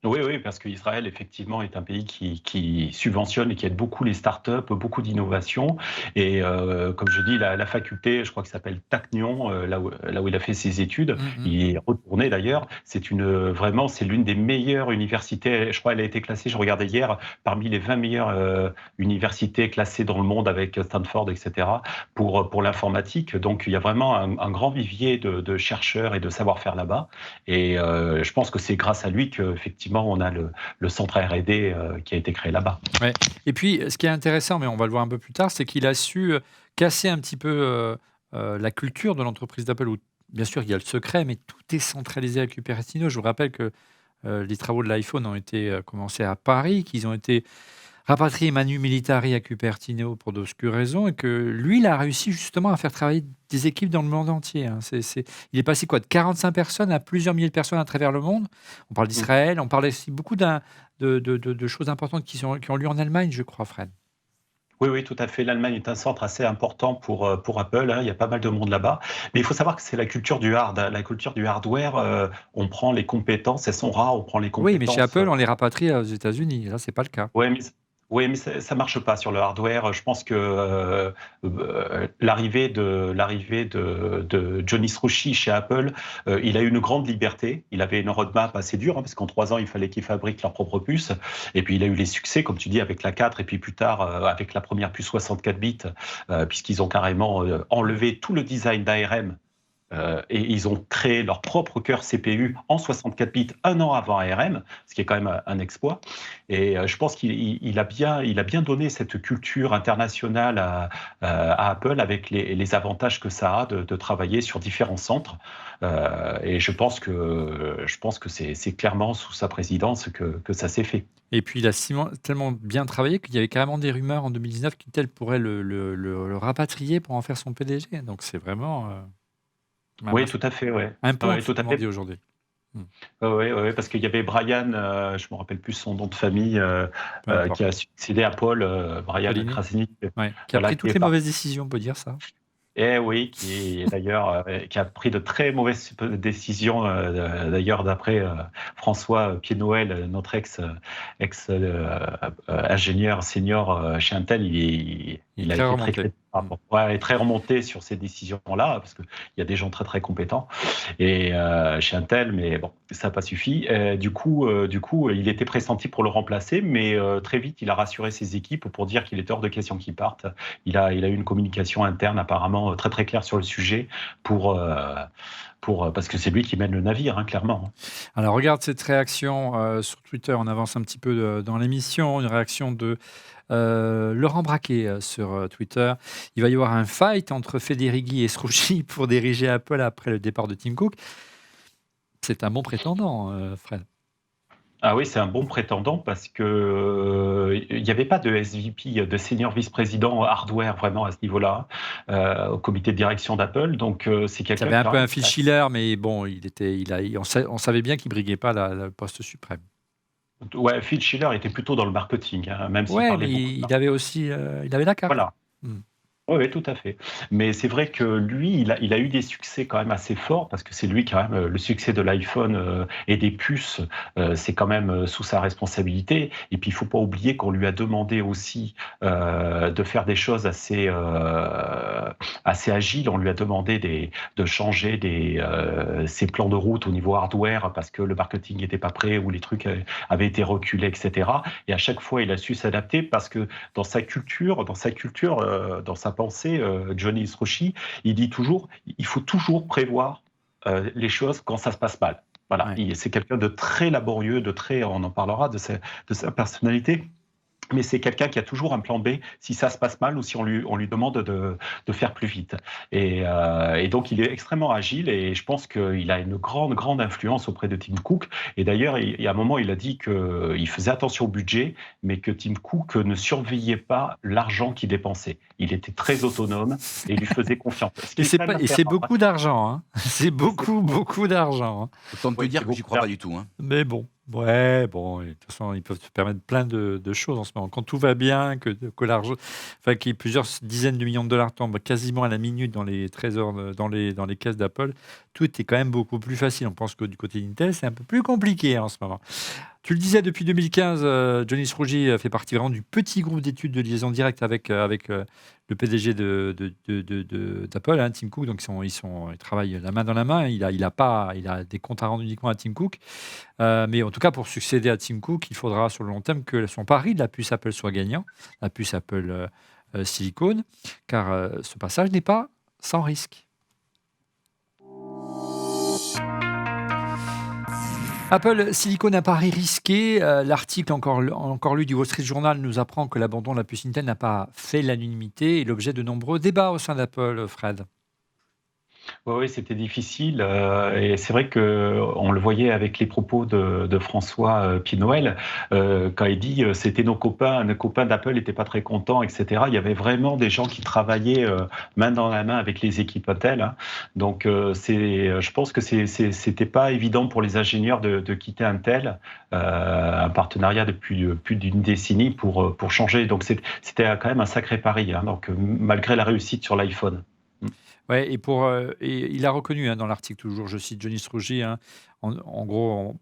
Oui, parce qu'Israël, effectivement, est un pays qui subventionne et qui aide beaucoup les startups, beaucoup d'innovations. Et comme je dis, la faculté, je crois qu'il s'appelle Technion, là où il a fait ses études, il est retourné d'ailleurs. C'est l'une des meilleures universités. Je crois qu'elle a été classée, je regardais hier, parmi les 20 meilleures universités classées dans le monde avec Stanford, etc., pour l'informatique. Donc, il y a vraiment un grand vivier de chercheurs et de savoir-faire là-bas. Et je pense que c'est grâce à lui qu'effectivement, on a le centre R&D qui a été créé là-bas. Ouais. Et puis, ce qui est intéressant, mais on va le voir un peu plus tard, c'est qu'il a su casser un petit peu la culture de l'entreprise d'Apple, où bien sûr, il y a le secret, mais tout est centralisé à Cupertino. Je vous rappelle que les travaux de l'iPhone ont été commencés à Paris, qu'ils ont été rapatrié Manu Militari à Cupertino pour d'obscures raisons et que lui, il a réussi justement à faire travailler des équipes dans le monde entier. Il est passé de 45 personnes à plusieurs milliers de personnes à travers le monde. On parle d'Israël, on parle aussi beaucoup de choses importantes qui ont lieu en Allemagne, je crois, Fred. Oui, tout à fait. L'Allemagne est un centre assez important pour Apple. Il y a pas mal de monde là-bas. Mais il faut savoir que c'est la culture du la culture du hardware. On prend les compétences, elles sont rares, on prend les compétences. Oui, mais chez Apple, on les rapatrie aux États-Unis. Là, c'est pas le cas. Oui, mais ça marche pas sur le hardware. Je pense que l'arrivée de Johnny Srouchi chez Apple, il a eu une grande liberté. Il avait une roadmap assez dure, parce qu'en 3 ans, il fallait qu'ils fabriquent leur propre puce. Et puis, il a eu les succès, comme tu dis, avec la 4, et puis plus tard, avec la première puce 64 bits, puisqu'ils ont carrément enlevé tout le design d'ARM. Et ils ont créé leur propre cœur CPU en 64 bits 1 an avant ARM, ce qui est quand même un exploit. Et je pense qu'il a bien donné cette culture internationale à Apple avec les avantages que ça a de travailler sur différents centres. Et je pense que c'est clairement sous sa présidence que ça s'est fait. Et puis, il a tellement bien travaillé qu'il y avait carrément des rumeurs en 2019 qu'Intel pourrait le rapatrier pour en faire son PDG. Donc, c'est vraiment... Oui, tout à fait, ouais. Un peu tout à fait. dit aujourd'hui. Oui, parce qu'il y avait Brian, je me rappelle plus son nom de famille, qui a succédé à Paul, Brian Krasnick. Qui a pris toutes les mauvaises décisions, on peut dire ça. Et oui, qui a pris de très mauvaises décisions, d'ailleurs d'après François Pied-Noël, notre ex-ingénieur senior chez Intel, il a été très remonté sur ces décisions-là, parce qu'il y a des gens très très compétents et chez Intel, mais bon, ça n'a pas suffi. Du coup, il était pressenti pour le remplacer, mais très vite, il a rassuré ses équipes pour dire qu'il était hors de question qu'il parte. Il a eu une communication interne apparemment très très claire sur le sujet parce que c'est lui qui mène le navire, clairement. Alors, regarde cette réaction sur Twitter. On avance un petit peu dans l'émission. Une réaction de Laurent Braquet sur Twitter. Il va y avoir un fight entre Federighi et Srouchi pour diriger Apple après le départ de Tim Cook. C'est un bon prétendant, Fred. Ah oui, c'est un bon prétendant parce que il n'y avait pas de SVP, de senior vice-président hardware vraiment à ce niveau-là, au comité de direction d'Apple. Donc c'est quelqu'un. Il y avait un peu un Phil Schiller, mais bon, on savait bien qu'il briguait pas le poste suprême. Ouais, Phil Schiller était plutôt dans le marketing, même s'il parlait beaucoup. Il avait aussi, il avait la carte. Voilà. Oui, tout à fait. Mais c'est vrai que lui, il a eu des succès quand même assez forts, parce que c'est lui quand même, le succès de l'iPhone et des puces, c'est quand même sous sa responsabilité. Et puis, il ne faut pas oublier qu'on lui a demandé aussi de faire des choses assez agiles. On lui a demandé de changer ses plans de route au niveau hardware, parce que le marketing n'était pas prêt, ou les trucs avaient été reculés, etc. Et à chaque fois, il a su s'adapter, parce que dans sa culture, dans sa pensée, Johnny Srouchi, il dit toujours, il faut toujours prévoir les choses quand ça se passe mal. Voilà, c'est quelqu'un de très laborieux, on en parlera de sa personnalité. Mais c'est quelqu'un qui a toujours un plan B si ça se passe mal ou si on lui demande de faire plus vite. Et donc, il est extrêmement agile et je pense qu'il a une grande influence auprès de Tim Cook. Et d'ailleurs, il y a un moment, il a dit qu'il faisait attention au budget, mais que Tim Cook ne surveillait pas l'argent qu'il dépensait. Il était très autonome et il lui faisait confiance. Et c'est beaucoup d'argent. Hein. C'est beaucoup d'argent. Hein. Autant te dire que j'y crois pas du tout. Hein. Mais bon. Ouais, bon, et de toute façon, ils peuvent se permettre plein de choses en ce moment. Quand tout va bien, que l'argent, enfin, qu'il y ait plusieurs dizaines de millions de dollars tombent quasiment à la minute dans les trésors, dans les caisses d'Apple, tout est quand même beaucoup plus facile. On pense que du côté d'Intel, c'est un peu plus compliqué en ce moment. Tu le disais, depuis 2015, Johnny Srouji fait partie vraiment du petit groupe d'études de liaison directe avec le PDG d'Apple, hein, Tim Cook. Donc, ils travaillent la main dans la main. Il a des comptes à rendre uniquement à Tim Cook. Mais en tout cas, pour succéder à Tim Cook, il faudra sur le long terme que son pari de la puce Apple soit gagnant, la puce Apple Silicon, car ce passage n'est pas sans risque. Apple Silicon, un pari risqué. L'article encore lu du Wall Street Journal nous apprend que l'abandon de la puce Intel n'a pas fait l'unanimité et l'objet de nombreux débats au sein d'Apple, Fred. Oui, oui, c'était difficile. Et c'est vrai qu'on le voyait avec les propos de François Pied-Noël, quand il dit c'était nos copains d'Apple n'étaient pas très contents, etc. Il y avait vraiment des gens qui travaillaient main dans la main avec les équipes Intel, hein. Donc, je pense que c'était pas évident pour les ingénieurs de quitter Intel, un partenariat depuis plus d'une décennie pour changer. Donc, c'était quand même un sacré pari, hein. Donc, malgré la réussite sur l'iPhone. Ouais, et il a reconnu, hein, dans l'article, toujours, je cite Johnny Srouji, hein, en gros,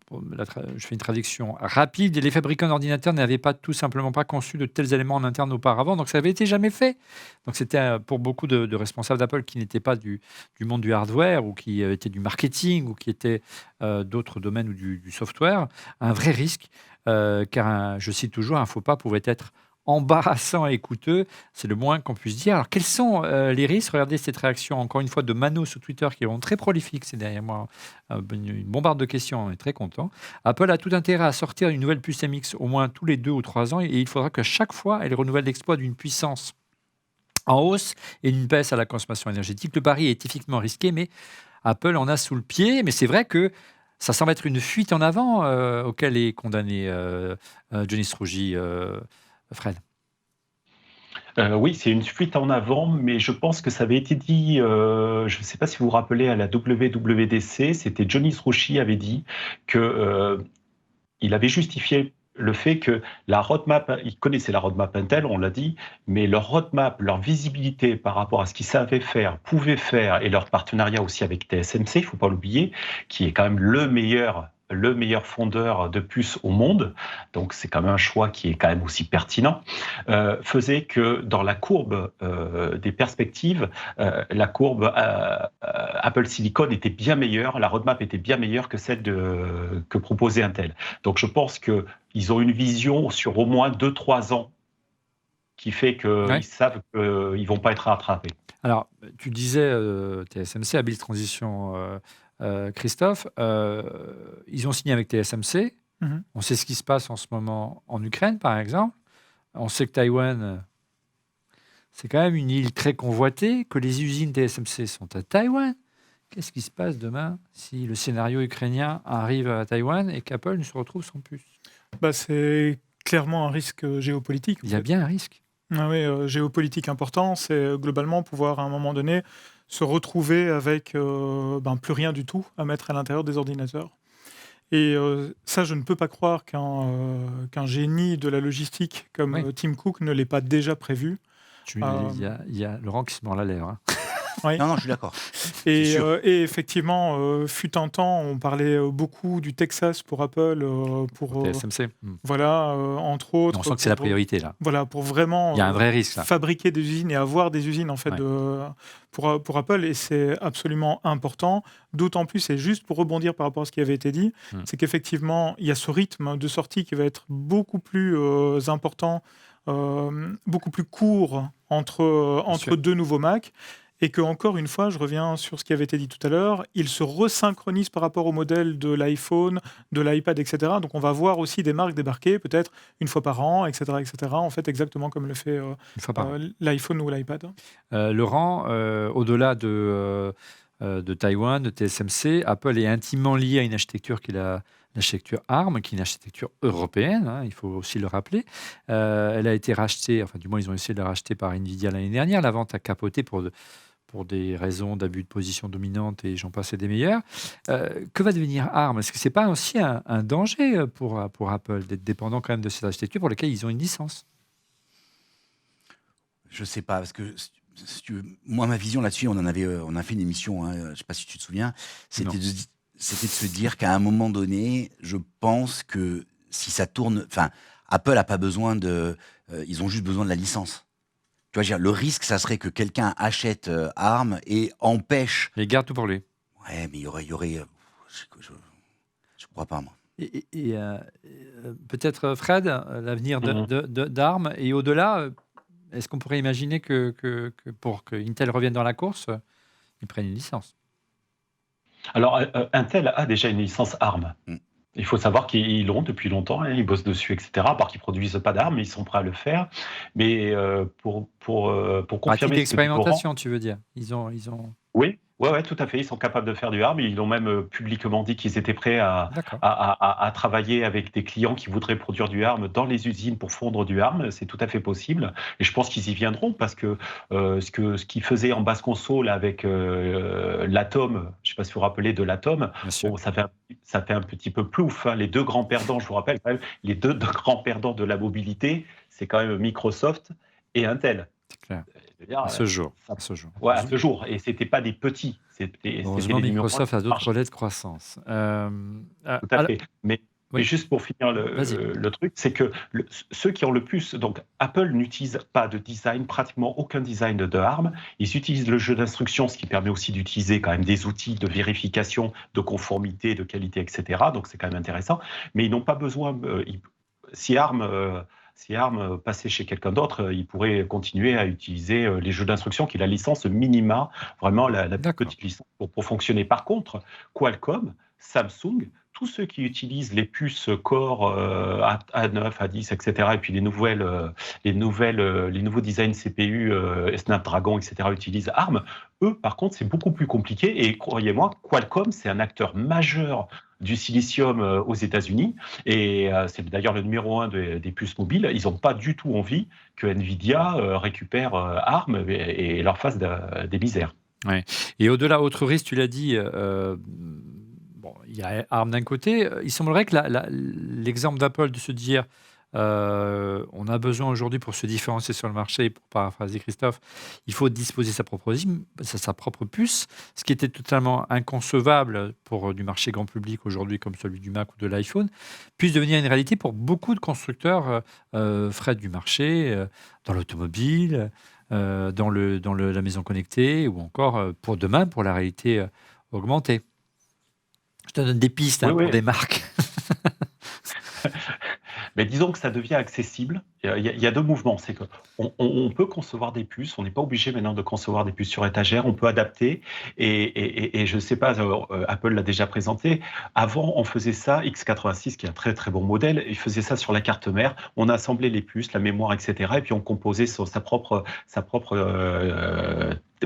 je fais une traduction rapide, les fabricants d'ordinateurs n'avaient pas tout simplement pas conçu de tels éléments en interne auparavant, donc ça avait été jamais fait. Donc c'était pour beaucoup de responsables d'Apple qui n'étaient pas du monde du hardware ou qui étaient du marketing ou qui étaient d'autres domaines ou du software, un vrai risque, car je cite toujours, un faux pas pouvait être embarrassant et coûteux, c'est le moins qu'on puisse dire. Alors, quels sont les risques? Regardez cette réaction, encore une fois, de Mano sur Twitter, qui est très prolifique, c'est derrière moi, une bombarde de questions, on est très content. Apple a tout intérêt à sortir une nouvelle puce MX au moins tous les 2 ou 3 ans, et il faudra qu'à chaque fois, elle renouvelle l'exploit d'une puissance en hausse et d'une baisse à la consommation énergétique. Le pari est effectivement risqué, mais Apple en a sous le pied. Mais c'est vrai que ça semble être une fuite en avant auquel est condamné Johnny Srouji, Fred. Oui, c'est une fuite en avant, mais je pense que ça avait été dit, je ne sais pas si vous vous rappelez, à la WWDC, c'était Johnny Srouji avait dit que il avait justifié le fait que la roadmap, ils connaissaient la roadmap Intel, on l'a dit, mais leur roadmap, leur visibilité par rapport à ce qu'ils savaient faire, pouvaient faire, et leur partenariat aussi avec TSMC, il ne faut pas l'oublier, qui est quand même le meilleur fondeur de puces au monde, donc c'est quand même un choix qui est quand même aussi pertinent, faisait que dans la courbe des perspectives, la courbe Apple Silicon était bien meilleure, la roadmap était bien meilleure que celle que proposait Intel. Donc je pense qu'ils ont une vision sur au moins 2-3 ans qui fait qu'ils savent qu'ils ne vont pas être rattrapés. Alors, tu disais TSMC, habile transition, Christophe. Ils ont signé avec TSMC. Mhm. On sait ce qui se passe en ce moment en Ukraine, par exemple. On sait que Taïwan, c'est quand même une île très convoitée, que les usines TSMC sont à Taïwan. Qu'est-ce qui se passe demain si le scénario ukrainien arrive à Taïwan et qu'Apple ne se retrouve sans puce? C'est clairement un risque géopolitique. Il y a bien un risque. Ah oui, géopolitique important, c'est globalement pouvoir à un moment donné se retrouver avec plus rien du tout à mettre à l'intérieur des ordinateurs. Et ça, je ne peux pas croire qu'un génie de la logistique comme Oui. Tim Cook ne l'ait pas déjà prévu. Il y a Laurent qui se mord la lèvre, hein. Oui. Non, je suis d'accord. Et, C'est sûr. et effectivement, fut un temps, on parlait beaucoup du Texas pour Apple, pour TSMC. voilà, entre autres. On sent que c'est la pour- priorité, là. Voilà, pour vraiment Il y a un vrai risque, là. fabriquer des usines et avoir des usines en fait pour Apple, et c'est absolument important. D'autant plus, et juste pour rebondir par rapport à ce qui avait été dit, c'est qu'effectivement, il y a ce rythme de sortie qui va être beaucoup plus important, beaucoup plus court entre deux nouveaux Mac. Et que, encore une fois, je reviens sur ce qui avait été dit tout à l'heure, il se resynchronise par rapport au modèle de l'iPhone, de l'iPad, etc. Donc on va voir aussi des marques débarquer peut-être une fois par an, etc. etc. En fait, exactement comme le fait Une fois par an. l'iPhone ou l'iPad. Laurent, au-delà de Taïwan, de TSMC, Apple est intimement lié à une architecture qui est l'architecture ARM, qui est une architecture européenne, hein, il faut aussi le rappeler. Elle a été rachetée, enfin du moins ils ont essayé de la racheter par Nvidia l'année dernière. La vente a capoté pour des raisons d'abus de position dominante et j'en passe et des meilleurs. Que va devenir ARM? Est-ce que c'est pas aussi un danger pour Apple d'être dépendant quand même de cette architecture pour laquelle ils ont une licence? Je sais pas, parce que si tu veux, moi, ma vision là-dessus, on a fait une émission, hein, je sais pas si tu te souviens, Non. c'était de se dire qu'à un moment donné, je pense que si ça tourne, enfin, Apple a pas besoin ils ont juste besoin de la licence. Tu vois, je veux dire, le risque, ça serait que quelqu'un achète ARM et empêche. Les garde tout pour lui. Ouais, mais je crois pas, moi. Peut-être Fred, l'avenir Mhm. d'ARM et au-delà, est-ce qu'on pourrait imaginer que pour que Intel revienne dans la course, ils prennent une licence? Alors, Intel a déjà une licence ARM. Mm. Il faut savoir qu'ils l'ont depuis longtemps, hein, ils bossent dessus, etc. À part qu'ils ne produisent pas d'armes, mais ils sont prêts à le faire. Mais pour À titre confirmer ce que dit Laurent, d'expérimentation, tu veux dire? Ils ont oui, ouais, ouais, tout à fait. Ils sont capables de faire du ARM. Ils ont même publiquement dit qu'ils étaient prêts à, d'accord. à travailler avec des clients qui voudraient produire du ARM dans les usines pour fondre du ARM. C'est tout à fait possible. Et je pense qu'ils y viendront parce que ce qu'ils faisaient en basse console avec l'Atom, je ne sais pas si vous vous rappelez de l'Atom, Bien sûr, bon, ça fait un petit peu plouf, hein. Les deux grands perdants, je vous rappelle quand même, les deux grands perdants de la mobilité, c'est quand même Microsoft et Intel. c'est clair. Je veux dire, À ce jour, ça- à ce jour. ouais, à ce jour. Et c'était pas des petits, c'était Heureusement, les numéros 1 Microsoft a du d'autres marché. relais de croissance. Tout à fait. Mais Oui, juste pour finir vas-y. le truc, c'est que ceux qui ont le plus, donc Apple n'utilise pas de design, pratiquement aucun design de ARM. Ils utilisent le jeu d'instructions, ce qui permet aussi d'utiliser quand même des outils de vérification, de conformité, de qualité, etc. Donc c'est quand même intéressant. Mais ils n'ont pas besoin. Si ARM, passait chez quelqu'un d'autre, ils pourraient continuer à utiliser les jeux d'instructions, qui est la licence minima, vraiment la plus D'accord. petite licence pour fonctionner. Par contre, Qualcomm, Samsung, tous ceux qui utilisent les puces Core A9, A10, etc., et puis les nouveaux designs CPU Snapdragon, etc., utilisent ARM, eux, par contre, c'est beaucoup plus compliqué. Et croyez-moi, Qualcomm, c'est un acteur majeur du silicium aux États-Unis. Et c'est d'ailleurs le numéro 1 des puces mobiles. Ils n'ont pas du tout envie que Nvidia récupère ARM et leur fasse des misères. Ouais. Et au-delà, autre risque, tu l'as dit, bon, il y a ARM d'un côté. Il semblerait que l'exemple d'Apple de se dire on a besoin aujourd'hui pour se différencier sur le marché, pour paraphraser Christophe, il faut disposer sa propre puce, ce qui était totalement inconcevable pour du marché grand public aujourd'hui, comme celui du Mac ou de l'iPhone, puisse devenir une réalité pour beaucoup de constructeurs frais du marché, dans l'automobile, dans la maison connectée, ou encore pour demain, pour la réalité augmentée. Je te donne des pistes Oui, pour oui. des marques. Mais disons que ça devient accessible. Il y a deux mouvements. C'est qu'on peut concevoir des puces. On n'est pas obligé maintenant de concevoir des puces sur étagère. On peut adapter. Et je ne sais pas, Apple l'a déjà présenté. Avant, on faisait ça, x86, qui est un très très bon modèle, il faisait ça sur la carte mère. On assemblait les puces, la mémoire, etc. Et puis on composait sur sa propre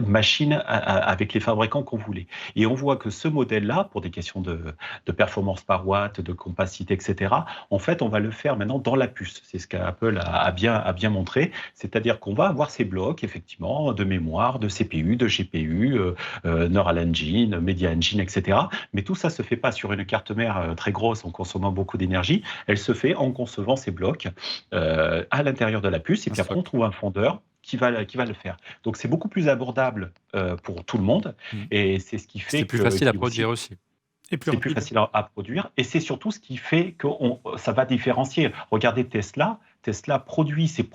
machine avec les fabricants qu'on voulait. Et on voit que ce modèle-là, pour des questions de performance par watt, de compacité, etc., en fait, on va le faire maintenant dans la puce. C'est ce qu'Apple a bien montré. C'est-à-dire qu'on va avoir ces blocs, effectivement, de mémoire, de CPU, de GPU, Neural Engine, Media Engine, etc. Mais tout ça ne se fait pas sur une carte mère très grosse en consommant beaucoup d'énergie. Elle se fait en concevant ces blocs à l'intérieur de la puce. Et puis après, on trouve un fondeur qui va le faire. Donc c'est beaucoup plus abordable pour tout le monde. Mm. Et c'est ce qui fait C'est plus que... facile à produire aussi. Et plus C'est plus rapide. facile à produire et c'est surtout ce qui fait que ça va différencier. Regardez Tesla. Tesla produit son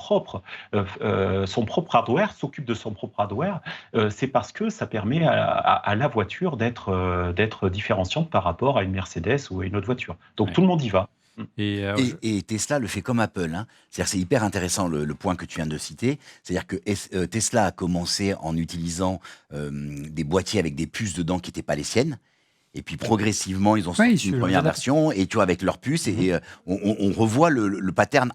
propre hardware, s'occupe de son propre hardware. C'est parce que ça permet à la voiture d'être différenciante par rapport à une Mercedes ou à une autre voiture. Donc Ouais. tout le monde y va. Et, Et Tesla le fait comme Apple, hein. C'est-à-dire, c'est hyper intéressant le point que tu viens de citer. C'est-à-dire que Tesla a commencé en utilisant des boîtiers avec des puces dedans qui n'étaient pas les siennes. Et puis progressivement, ils ont Oui, sorti une première version, et tu vois, avec leur puce, et on revoit le pattern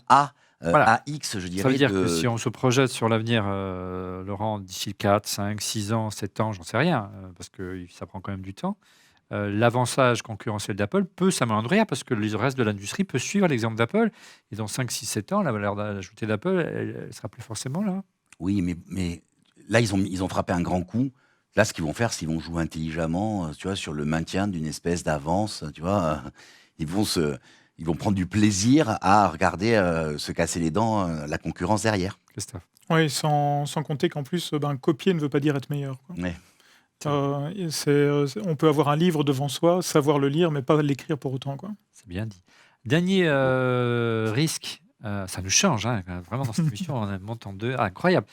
Voilà. AX, je dirais. Ça veut dire que si on se projette sur l'avenir, Laurent, d'ici 4, 5, 6 ans, 7 ans, j'en sais rien, parce que ça prend quand même du temps, l'avantage concurrentiel d'Apple peut s'amoindrir parce que le reste de l'industrie peut suivre l'exemple d'Apple. Et dans 5, 6, 7 ans, la valeur ajoutée d'Apple, elle ne sera plus forcément là. Oui, mais là, ils ont frappé un grand coup Là, ce qu'ils vont faire, c'est qu'ils vont jouer intelligemment, tu vois, sur le maintien d'une espèce d'avance, tu vois. Ils vont ils vont prendre du plaisir à regarder se casser les dents la concurrence derrière. Christophe. Oui, sans compter qu'en plus, copier ne veut pas dire être meilleur, quoi. Ouais. On peut avoir un livre devant soi, savoir le lire, mais pas l'écrire pour autant, quoi. C'est bien dit. Dernier risque, ça nous change, hein, vraiment dans cette émission, on monte en deux. Ah, incroyable.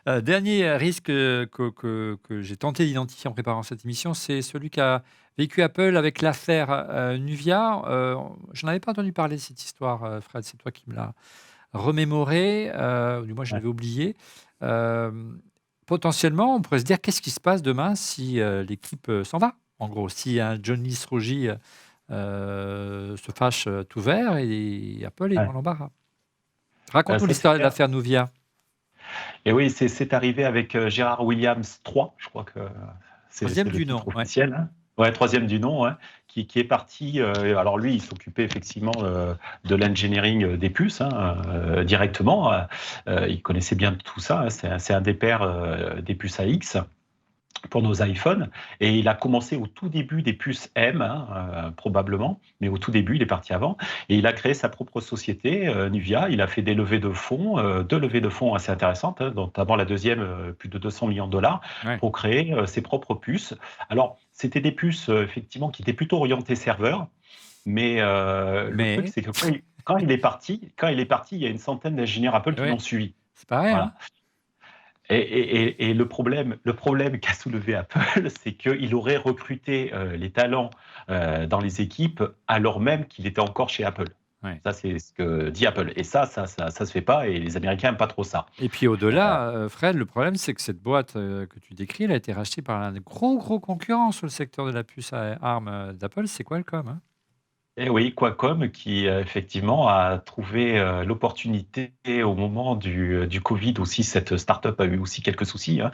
Dernier risque que j'ai tenté d'identifier en préparant cette émission, c'est celui qu'a vécu Apple avec l'affaire Nuvia. Je n'en avais pas entendu parler de cette histoire, Fred, c'est toi qui me l'as remémoré, ou du moins je Ouais. l'avais oublié. Euh, Potentiellement, on pourrait se dire qu'est-ce qui se passe demain si l'équipe s'en va. En gros, si un Johnny Srogi se fâche tout vert et Apple est Ouais. dans l'embarras. Raconte-nous Ça, c'est l'histoire de clair. l'affaire Nuvia. Et oui, c'est arrivé avec Gérard Williams 3, je crois que Troisième c'est le du nom. titre Ouais. officiel. Hein. Ouais, troisième du nom, hein, qui est parti. Alors lui, il s'occupait effectivement de l'engineering des puces directement. Il connaissait bien tout ça. Hein. C'est un des pères des puces AX pour nos iPhones. Et il a commencé au tout début des puces M, probablement, mais au tout début, il est parti avant. Et il a créé sa propre société, Nuvia. Il a fait des levées de fonds, 2 levées de fonds assez intéressantes, hein, notamment la deuxième, plus de 200 millions de dollars, Ouais. pour créer ses propres puces. Alors, c'était des puces, effectivement, qui étaient plutôt orientées serveurs. Mais le truc, c'est que quand il est parti, il y a une centaine d'ingénieurs Apple qui Ouais. l'ont suivi. C'est pareil. Voilà. Hein. Et le problème qu'a soulevé Apple, c'est qu'il aurait recruté les talents dans les équipes alors même qu'il était encore chez Apple. Ouais. Ça, c'est ce que dit Apple. Et ça se fait pas, et les Américains n'aiment pas trop ça. Et puis au-delà, Fred, le problème, c'est que cette boîte que tu décris, elle a été rachetée par un gros concurrent sur le secteur de la puce à ARM d'Apple, c'est Qualcomm. Hein. Et oui, Qualcomm qui effectivement a trouvé l'opportunité au moment du Covid aussi. Cette start-up a eu aussi quelques soucis, hein,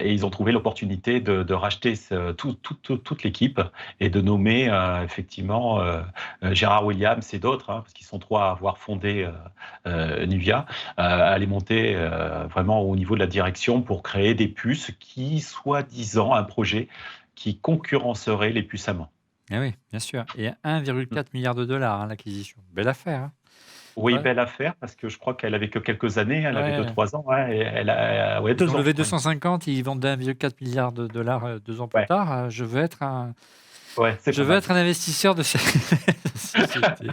et ils ont trouvé l'opportunité de racheter toute l'équipe et de nommer effectivement Gérard Williams et d'autres, hein, parce qu'ils sont trois à avoir fondé Nuvia, à les monter vraiment au niveau de la direction pour créer des puces qui, soi-disant, un projet qui concurrencerait les puces à main. Ah oui, bien sûr. Et 1,4 milliard de dollars, hein, l'acquisition. Belle affaire. Hein. Oui, Ouais. belle affaire, parce que je crois qu'elle avait que quelques années, elle avait Ouais. 2-3 ans, ouais, et elle a Ils 2 ont ans. levé je crois. 250, ils vendent 1,4 milliard de dollars 2 ans plus Ouais, tard. Je veux être un c'est Je pas veux mal. être un investisseur de cette société.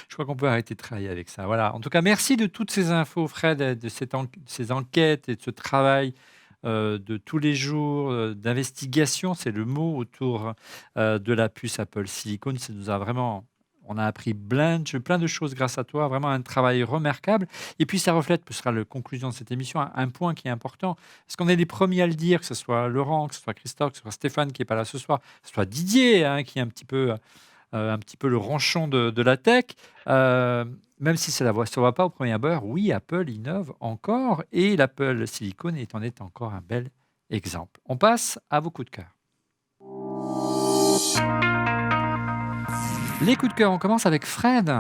Je crois qu'on peut arrêter de travailler avec ça. Voilà. En tout cas, merci de toutes ces infos, Fred, de ces enquêtes et de ce travail de tous les jours d'investigation. C'est le mot autour de la puce Apple Silicon. Ça nous a vraiment. On a appris plein de choses grâce à toi. Vraiment un travail remarquable. Et puis, ça reflète, ce sera la conclusion de cette émission, un point qui est important. Parce qu'on est les premiers à le dire, que ce soit Laurent, que ce soit Christophe, que ce soit Stéphane qui n'est pas là ce soir, que ce soit Didier, hein, qui est un petit peu le ronchon de la tech. Même si ça ne se voit pas au premier abord, oui, Apple innove encore et l'Apple Silicon en est encore un bel exemple. On passe à vos coups de cœur. Les coups de cœur, on commence avec Fred.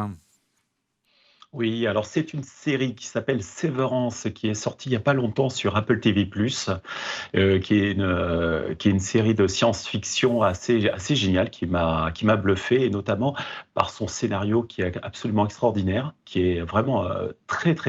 Oui, alors c'est une série qui s'appelle Severance, qui est sortie il n'y a pas longtemps sur Apple TV+, qui est une série de science-fiction assez géniale, qui m'a bluffé, et notamment par son scénario qui est absolument extraordinaire, qui est vraiment très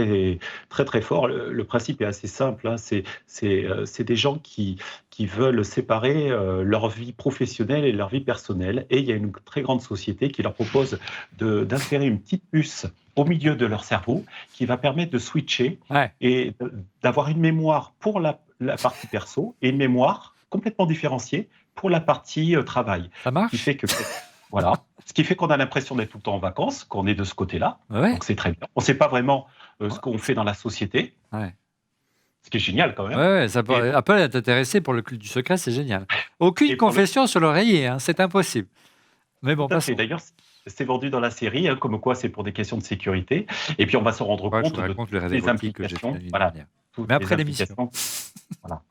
fort. Le principe est assez simple, hein, c'est des gens qui veulent séparer leur vie professionnelle et leur vie personnelle, et il y a une très grande société qui leur propose d'insérer une petite puce au milieu de leur cerveau qui va permettre de switcher et d'avoir une mémoire pour la partie perso et une mémoire complètement différenciée pour la partie travail. Ça marche. Ce qui fait que, voilà, ce qui fait qu'on a l'impression d'être tout le temps en vacances, qu'on est de ce côté-là. Ouais. Donc c'est très bien. On ne sait pas vraiment ce qu'on fait dans la société. Ouais. Ce qui est génial quand même. Apple est intéressé pour le culte du secret, c'est génial. Aucune confession sur l'oreiller, hein, c'est impossible. Mais bon, passons. D'ailleurs, c'est vendu dans la série, hein, comme quoi c'est pour des questions de sécurité. Et puis on va se rendre compte de toutes les implications. Voilà. Mais après l'émission. Voilà.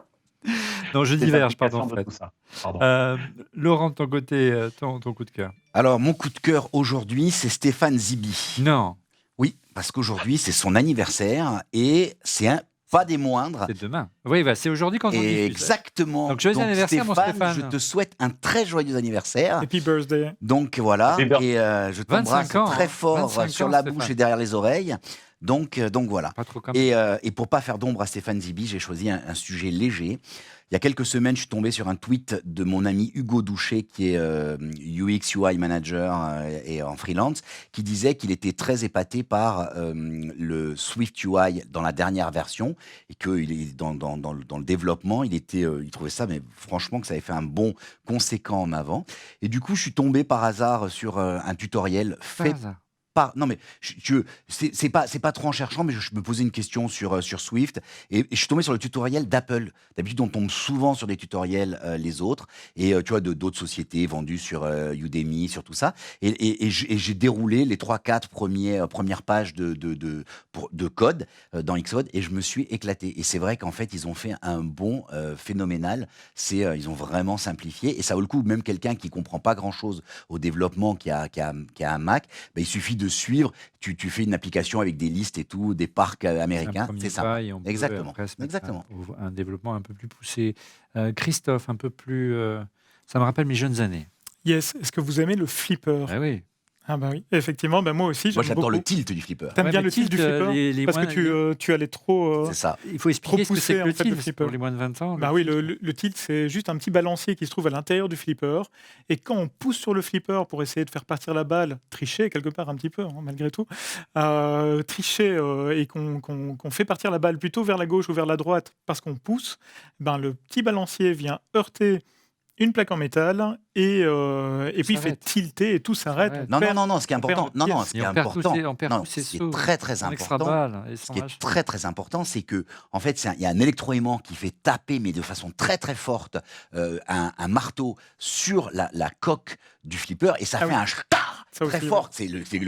Non, je diverge, pardon. De tout ça. Pardon. Laurent, de ton côté, ton coup de cœur. Alors, mon coup de cœur aujourd'hui, c'est Stéphane Zibi. Non. Oui, parce qu'aujourd'hui, c'est son anniversaire et c'est un pas des moindres. C'est demain. Oui, bah, c'est aujourd'hui quand on diffuse. Exactement. Donc, joyeux anniversaire, mon Stéphane. Je te souhaite un très joyeux anniversaire. Happy birthday. Donc voilà, Happy birthday. et je t'embrasse 25 ans, très hein. fort 25 sur ans, la Stéphane. bouche et derrière les oreilles. Donc voilà. Pas trop comme ça. Et pour pas faire d'ombre à Stéphane Zibi, j'ai choisi un sujet léger. Il y a quelques semaines, je suis tombé sur un tweet de mon ami Hugo Douchet, qui est UX UI manager et en freelance, qui disait qu'il était très épaté par le Swift UI dans la dernière version et qu'il est dans le développement, il trouvait ça, mais franchement, que ça avait fait un bond conséquent en avant. Et du coup, je suis tombé par hasard sur un tutoriel Par fait hasard. non mais c'est pas trop en cherchant, mais je me posais une question sur Swift et je suis tombé sur le tutoriel d'Apple. D'habitude on tombe souvent sur des tutoriels les autres et tu vois d'autres sociétés vendues sur Udemy, sur tout ça et j'ai déroulé les 3-4 premières pages de code dans Xcode et je me suis éclaté. Et c'est vrai qu'en fait ils ont fait un bond phénoménal. Ils ont vraiment simplifié et ça vaut le coup. Même quelqu'un qui comprend pas grand chose au développement, qui a un Mac, il suffit de suivre, tu fais une application avec des listes et tout, des parcs américains, c'est ça. Exactement. Exactement. Un développement un peu plus poussé. Christophe, un peu plus... ça me rappelle mes jeunes années. Yes. Est-ce que vous aimez le flipper? Ah oui. Ah bah oui, effectivement, moi aussi, Moi j'aime j'adore beaucoup. le tilt du flipper. T'aimes Ouais, bien mais le tilt du flipper parce que tu allais trop... C'est ça. Il faut expliquer ce que c'est poussé, que le en fait, tilt le flipper. pour les moins de 20 ans. Bah oui, le tilt, c'est juste un petit balancier qui se trouve à l'intérieur du flipper. Et quand on pousse sur le flipper pour essayer de faire partir la balle, tricher quelque part un petit peu, hein, malgré tout, tricher et qu'on fait partir la balle plutôt vers la gauche ou vers la droite parce qu'on pousse, ben, le petit balancier vient heurter une plaque en métal et puis il fait s'arrête. tilter et tout s'arrête. s'arrête. Non, ce qui est important, ce qui est important, on perd tous ses ce qui est sauts. très Son extra important, balle et ce son qui machin. est très important, c'est que en fait, il y a un électroaimant qui fait taper, mais de façon très forte, un marteau sur la coque du flipper et ça Ah fait oui. un ch'tar Ça très aussi, fort.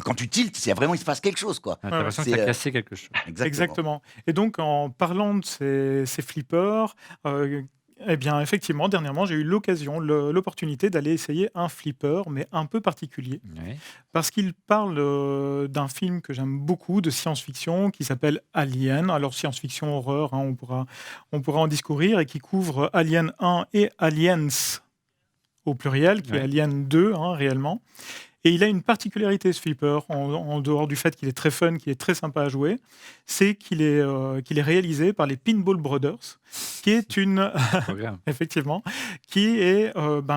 Quand tu tiltes, il se passe quelque chose, quoi. T'as l'impression que c'est, t'as cassé quelque chose. Exactement. Et donc, en parlant de ces flippers, eh bien, effectivement, dernièrement, j'ai eu l'opportunité d'aller essayer un flipper, mais un peu particulier, Oui. parce qu'il parle d'un film que j'aime beaucoup, de science-fiction, qui s'appelle Alien. Alors, science-fiction, horreur, hein, on pourra en discourir, et qui couvre Alien 1 et Aliens au pluriel, qui est Ouais. Alien 2, hein, réellement. Et il a une particularité, ce flipper, en dehors du fait qu'il est très fun, qu'il est très sympa à jouer, c'est qu'il est réalisé par les Pinball Brothers, qui est Programme. effectivement, qui est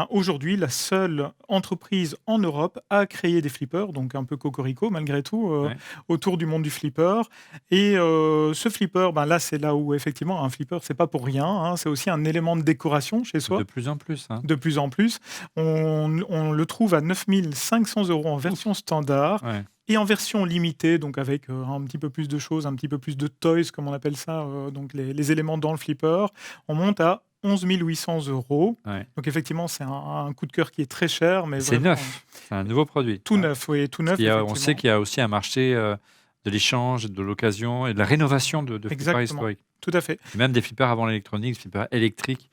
aujourd'hui la seule entreprise en Europe à créer des flippers, donc un peu cocorico malgré tout, Ouais. autour du monde du flipper. Et ce flipper, là c'est là où effectivement un flipper, c'est pas pour rien, hein, c'est aussi un élément de décoration chez soi. De plus en plus. Hein. De plus en plus, on le trouve à 9 500 € en version standard Ouais. et en version limitée, donc avec un petit peu plus de choses, un petit peu plus de toys, comme on appelle ça, donc les éléments dans le flipper. On monte à 11 800 €. Ouais. Donc effectivement, c'est un coup de cœur qui est très cher, mais C'est vraiment, neuf. C'est un nouveau produit. tout Hein. neuf, oui, tout neuf. On effectivement. sait qu'il y a aussi un marché de l'échange, de l'occasion et de la rénovation de flippers Exactement. historiques. Tout à fait. Et même des flippers avant l'électronique, des flippers électriques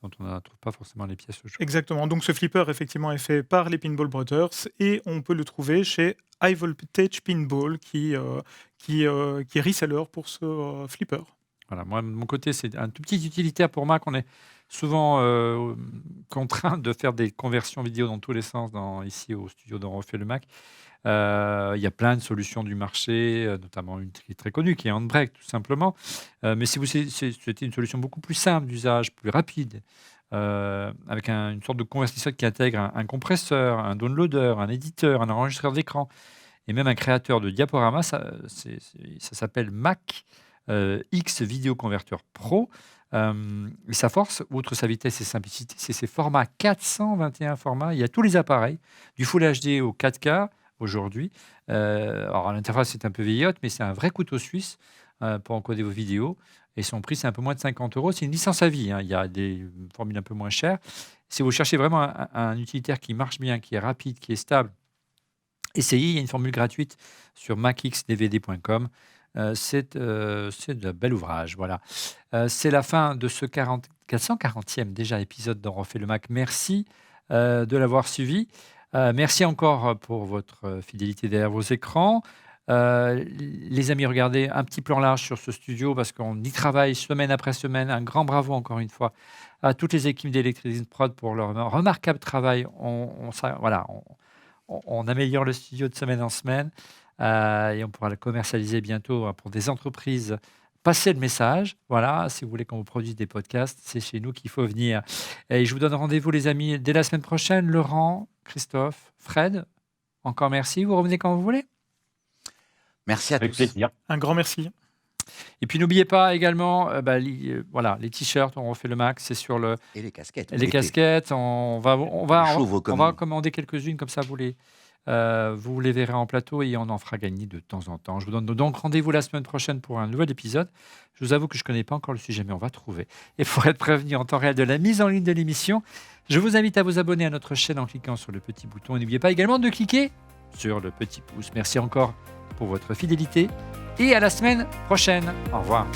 dont on ne trouve pas forcément les pièces aujourd'hui. Exactement. Donc ce flipper, effectivement, est fait par les Pinball Brothers et on peut le trouver chez High Voltage Pinball, qui est reseller pour ce flipper. Voilà, moi, de mon côté, c'est un tout petit utilitaire pour Mac. On est souvent contraint de faire des conversions vidéo dans tous les sens ici au studio dont on refait le Mac. Il y a plein de solutions du marché, notamment une qui est très connue, qui est Handbrake, tout simplement. Mais si vous c'était une solution beaucoup plus simple d'usage, plus rapide, avec une sorte de convertisseur qui intègre un compresseur, un downloader, un éditeur, un enregistreur d'écran et même un créateur de diaporama, ça s'appelle Mac X Video Converter Pro. Et sa force, outre sa vitesse et simplicité, c'est ses formats 421 formats. Il y a tous les appareils, du Full HD au 4K aujourd'hui. Alors l'interface est un peu vieillotte, mais c'est un vrai couteau suisse pour encoder vos vidéos. Et son prix, c'est un peu moins de 50 €. C'est une licence à vie. Hein. Il y a des formules un peu moins chères. Si vous cherchez vraiment un utilitaire qui marche bien, qui est rapide, qui est stable, essayez. Il y a une formule gratuite sur macxdvd.com. C'est de bel ouvrage. Voilà. C'est la fin de ce 440e déjà épisode d'On refait le Mac. Merci de l'avoir suivi. Merci encore pour votre fidélité derrière vos écrans. Les amis, regardez un petit plan large sur ce studio parce qu'on y travaille semaine après semaine. Un grand bravo encore une fois à toutes les équipes d'Electricity Prod pour leur remarquable travail. On améliore le studio de semaine en semaine et on pourra le commercialiser bientôt pour des entreprises. Passez le message. Voilà, si vous voulez qu'on vous produise des podcasts, c'est chez nous qu'il faut venir. Et je vous donne rendez-vous, les amis, dès la semaine prochaine. Laurent, Christophe, Fred, encore merci. Vous revenez quand vous voulez. Merci à Avec tous. plaisir. Un grand merci. Et puis n'oubliez pas également, les t-shirts, on refait le max, c'est sur le. Et les casquettes. Les l'été. casquettes, on va Chauvre comme- commander quelques-unes comme ça, vous les verrez en plateau et on en fera gagner de temps en temps. Je vous donne donc rendez-vous la semaine prochaine pour un nouvel épisode. Je vous avoue que je ne connais pas encore le sujet, mais on va trouver. Et pour être prévenu en temps réel de la mise en ligne de l'émission, je vous invite à vous abonner à notre chaîne en cliquant sur le petit bouton. Et n'oubliez pas également de cliquer sur le petit pouce. Merci encore pour votre fidélité et à la semaine prochaine. Au revoir.